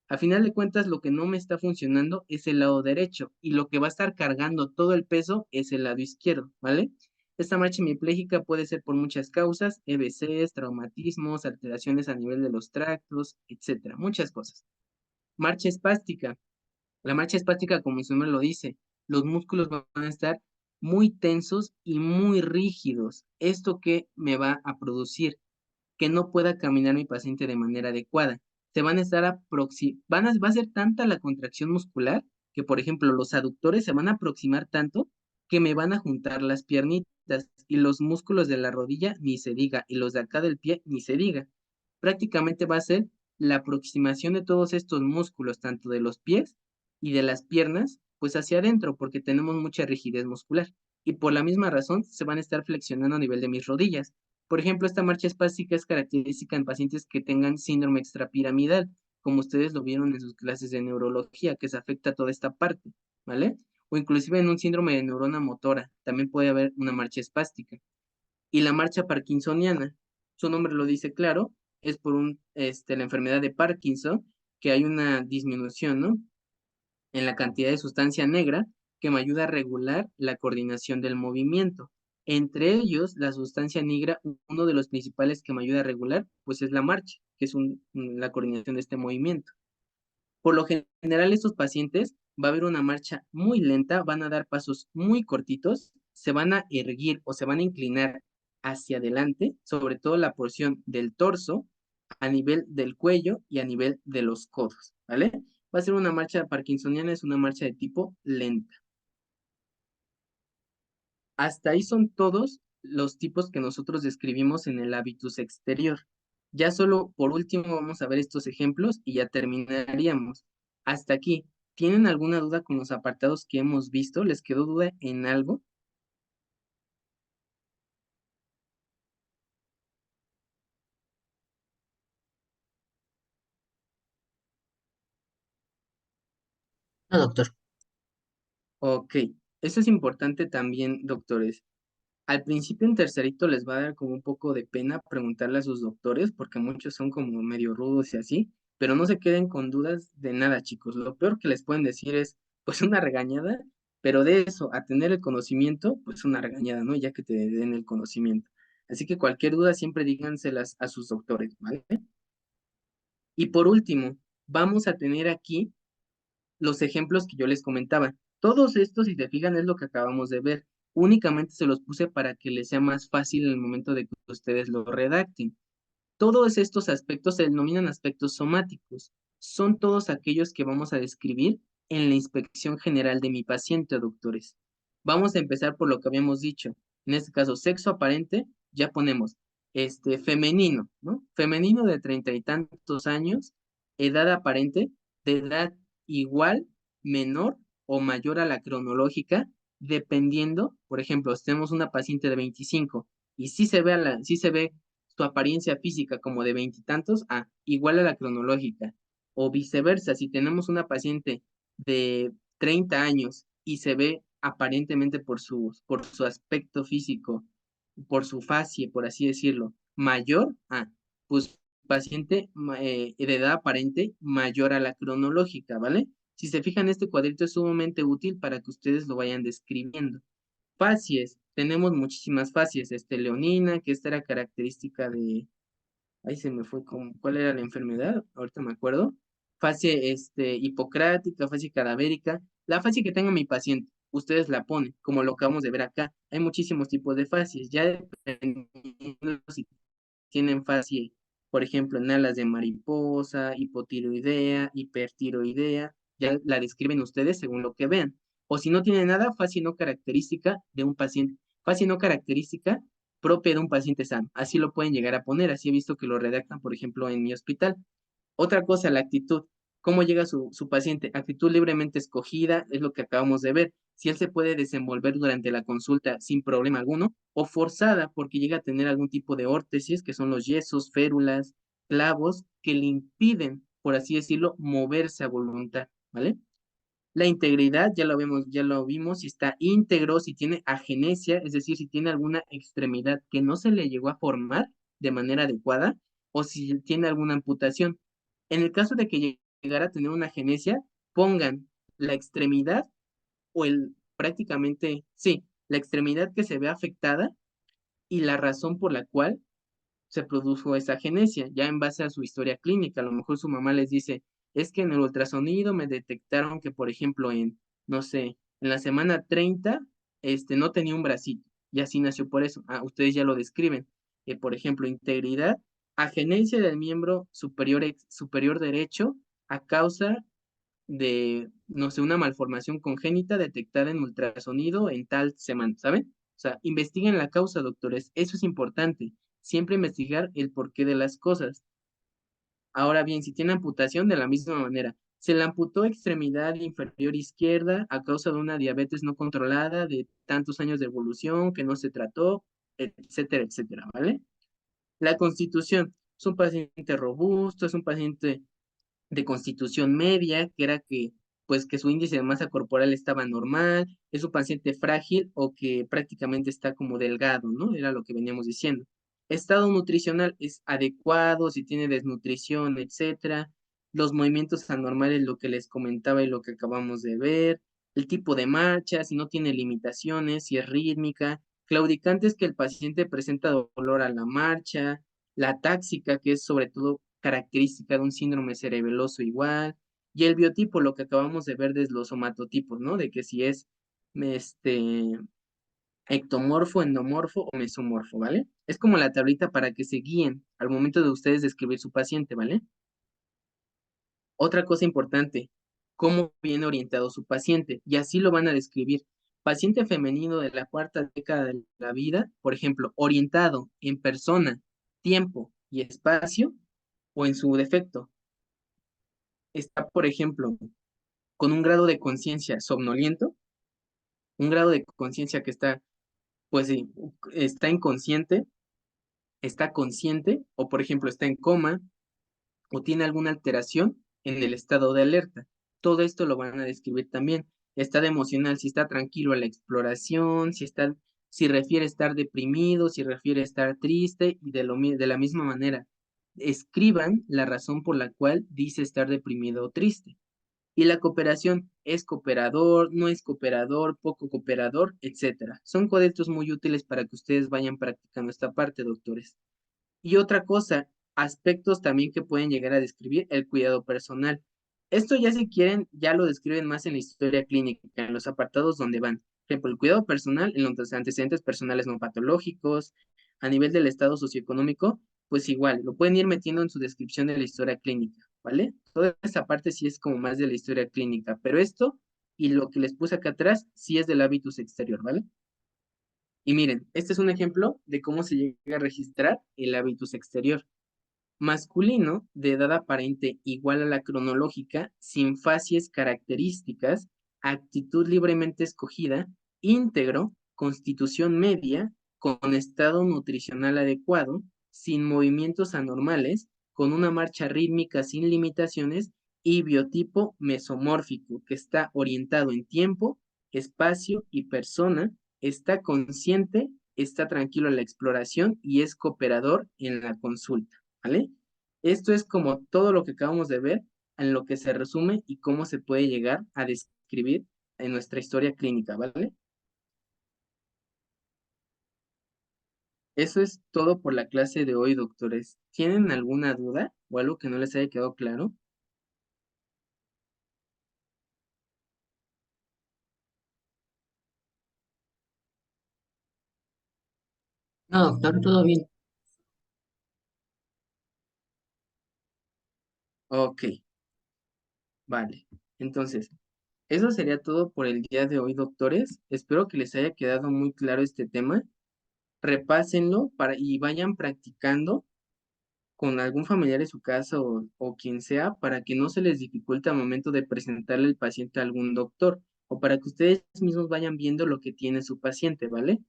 [SPEAKER 1] A final de cuentas, lo que no me está funcionando es el lado derecho y lo que va a estar cargando todo el peso es el lado izquierdo, ¿vale? Esta marcha hemipléjica puede ser por muchas causas, EBCs, traumatismos, alteraciones a nivel de los tractos, etcétera, muchas cosas. Marcha espástica. La marcha espástica, como su nombre lo dice, los músculos van a estar muy tensos y muy rígidos. ¿Esto qué me va a producir? Que no pueda caminar mi paciente de manera adecuada. Se van a estar va a ser tanta la contracción muscular que, por ejemplo, los aductores se van a aproximar tanto que me van a juntar las piernitas y los músculos de la rodilla ni se diga y los de acá del pie ni se diga. Prácticamente va a ser la aproximación de todos estos músculos, tanto de los pies y de las piernas, pues hacia adentro, porque tenemos mucha rigidez muscular. Y por la misma razón se van a estar flexionando a nivel de mis rodillas. Por ejemplo, esta marcha espástica es característica en pacientes que tengan síndrome extrapiramidal, como ustedes lo vieron en sus clases de neurología, que se afecta toda esta parte, ¿vale? O inclusive en un síndrome de neurona motora, también puede haber una marcha espástica. Y la marcha parkinsoniana, su nombre lo dice claro, es por la enfermedad de Parkinson, que hay una disminución, ¿no? En la cantidad de sustancia negra que me ayuda a regular la coordinación del movimiento. Entre ellos, la sustancia negra, uno de los principales que me ayuda a regular, pues es la marcha, que es la coordinación de este movimiento. Por lo general, estos pacientes va a haber una marcha muy lenta, van a dar pasos muy cortitos, se van a erguir o se van a inclinar hacia adelante, sobre todo la porción del torso, a nivel del cuello y a nivel de los codos, ¿vale? Va a ser una marcha parkinsoniana, es una marcha de tipo lenta. Hasta ahí son todos los tipos que nosotros describimos en el hábitus exterior. Ya solo por último vamos a ver estos ejemplos y ya terminaríamos. Hasta aquí, ¿tienen alguna duda con los apartados que hemos visto? ¿Les quedó duda en algo?
[SPEAKER 3] No, doctor.
[SPEAKER 1] Ok, eso es importante también, doctores. Al principio en tercerito les va a dar como un poco de pena preguntarle a sus doctores, porque muchos son como medio rudos y así, pero no se queden con dudas de nada, chicos. Lo peor que les pueden decir es, pues una regañada, pero de eso, a tener el conocimiento, pues una regañada, ¿no? Ya que te den el conocimiento. Así que cualquier duda siempre díganselas a sus doctores, ¿vale? Y por último, vamos a tener aquí los ejemplos que yo les comentaba. Todos estos, si se fijan, es lo que acabamos de ver. Únicamente se los puse para que les sea más fácil en el momento de que ustedes lo redacten. Todos estos aspectos se denominan aspectos somáticos. Son todos aquellos que vamos a describir en la inspección general de mi paciente, doctores. Vamos a empezar por lo que habíamos dicho. En este caso, sexo aparente, ya ponemos femenino, ¿no? Femenino de 30 y tantos años, edad aparente, de edad igual, menor o mayor a la cronológica, dependiendo, por ejemplo, si tenemos una paciente de 25 y si se ve su apariencia física como de veintitantos, igual a la cronológica. O viceversa, si tenemos una paciente de 30 años y se ve aparentemente por su aspecto físico, por su facie, por así decirlo, mayor, pues paciente de edad aparente mayor a la cronológica, ¿vale? Si se fijan, este cuadrito es sumamente útil para que ustedes lo vayan describiendo. Facies, tenemos muchísimas facies, leonina, que esta era característica de, ahí se me fue, ¿cuál era la enfermedad? Ahorita me acuerdo. Facie, hipocrática, facie cadavérica, la facie que tenga mi paciente, ustedes la ponen, como lo acabamos de ver acá. Hay muchísimos tipos de facies, ya dependiendo si tienen facie, por ejemplo, en alas de mariposa, hipotiroidea, hipertiroidea, ya la describen ustedes según lo que vean. O si no tiene nada, facie no característica de un paciente, facie no característica propia de un paciente sano. Así lo pueden llegar a poner, así he visto que lo redactan, por ejemplo, en mi hospital. Otra cosa, la actitud. ¿Cómo llega su paciente? Actitud libremente escogida, es lo que acabamos de ver. Si él se puede desenvolver durante la consulta sin problema alguno, o forzada porque llega a tener algún tipo de órtesis, que son los yesos, férulas, clavos, que le impiden, por así decirlo, moverse a voluntad, ¿vale? La integridad, ya lo vimos, si está íntegro, si tiene agenesia, es decir, si tiene alguna extremidad que no se le llegó a formar de manera adecuada, o si tiene alguna amputación. En el caso de que llegara a tener una agenesia, pongan la extremidad o prácticamente, sí, la extremidad que se ve afectada y la razón por la cual se produjo esa genesia, ya en base a su historia clínica. A lo mejor su mamá les dice, es que en el ultrasonido me detectaron que, por ejemplo, no sé, en la semana 30, no tenía un bracito, y así nació por eso. Ah, ustedes ya lo describen. Por ejemplo, integridad, agenesia del miembro superior, superior derecho a causa de, no sé, una malformación congénita detectada en ultrasonido en tal semana, ¿saben? O sea, investiguen la causa, doctores. Eso es importante. Siempre investigar el porqué de las cosas. Ahora bien, si tiene amputación, de la misma manera. Se le amputó extremidad inferior izquierda a causa de una diabetes no controlada, de tantos años de evolución que no se trató, etcétera, etcétera, ¿vale? La constitución. Es un paciente robusto, es un paciente de constitución media, que era que, pues, que su índice de masa corporal estaba normal, es un paciente frágil o que prácticamente está como delgado, ¿no? Era lo que veníamos diciendo. Estado nutricional es adecuado, si tiene desnutrición, etcétera. Los movimientos anormales, lo que les comentaba y lo que acabamos de ver. El tipo de marcha, si no tiene limitaciones, si es rítmica. Claudicantes, que el paciente presenta dolor a la marcha, la táxica, que es sobre todo característica de un síndrome cerebeloso igual, y el biotipo, lo que acabamos de ver de los somatotipos, ¿no? De que si es este ectomorfo, endomorfo o mesomorfo, ¿vale? Es como la tablita para que se guíen al momento de ustedes describir su paciente, ¿vale? Otra cosa importante, cómo viene orientado su paciente, y así lo van a describir. Paciente femenino de la cuarta década de la vida, por ejemplo, orientado en persona, tiempo y espacio, o en su defecto, está, por ejemplo, con un grado de conciencia somnoliento, un grado de conciencia que está, pues sí, está inconsciente, está consciente, o por ejemplo, está en coma, o tiene alguna alteración en el estado de alerta. Todo esto lo van a describir también. Estado emocional, si está tranquilo a la exploración, si refiere estar deprimido, si refiere estar triste, y de la misma manera, escriban la razón por la cual dice estar deprimido o triste. Y la cooperación, es cooperador, no es cooperador, poco cooperador, etcétera. Son cuadritos muy útiles para que ustedes vayan practicando esta parte, doctores. Y otra cosa, aspectos también que pueden llegar a describir el cuidado personal. Esto ya si quieren, ya lo describen más en la historia clínica, en los apartados donde van. Por ejemplo, el cuidado personal en los antecedentes personales no patológicos, a nivel del estado socioeconómico, pues igual, lo pueden ir metiendo en su descripción de la historia clínica, ¿vale? Toda esa parte sí es como más de la historia clínica, pero esto y lo que les puse acá atrás sí es del hábitus exterior, ¿vale? Y miren, este es un ejemplo de cómo se llega a registrar el hábitus exterior. Masculino, de edad aparente igual a la cronológica, sin facies características, actitud libremente escogida, íntegro, constitución media, con estado nutricional adecuado, sin movimientos anormales, con una marcha rítmica sin limitaciones y biotipo mesomórfico, que está orientado en tiempo, espacio y persona, está consciente, está tranquilo en la exploración y es cooperador en la consulta. ¿Vale? Esto es como todo lo que acabamos de ver, en lo que se resume y cómo se puede llegar a describir en nuestra historia clínica, ¿vale? Eso es todo por la clase de hoy, doctores. ¿Tienen alguna duda o algo que no les haya quedado claro?
[SPEAKER 3] No, doctor, todo bien.
[SPEAKER 1] Ok, vale. Entonces, eso sería todo por el día de hoy, doctores. Espero que les haya quedado muy claro este tema. Repásenlo y vayan practicando con algún familiar en su casa o quien sea para que no se les dificulte al momento de presentarle el paciente a algún doctor o para que ustedes mismos vayan viendo lo que tiene su paciente, ¿vale?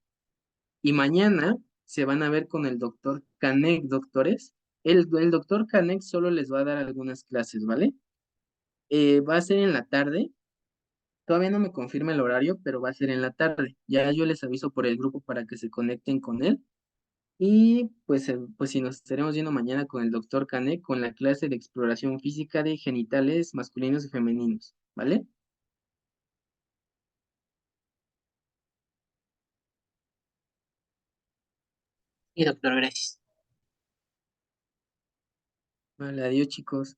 [SPEAKER 1] Y mañana se van a ver con el doctor Canek, doctores. El doctor Canek solo les va a dar algunas clases, ¿vale? Va a ser en la tarde. Todavía no me confirma el horario, pero va a ser en la tarde. Ya yo les aviso por el grupo para que se conecten con él. Y pues si nos estaremos viendo mañana con el doctor Canek con la clase de exploración física de genitales masculinos y femeninos, ¿vale?
[SPEAKER 3] Sí, doctor, gracias.
[SPEAKER 1] Vale, adiós chicos.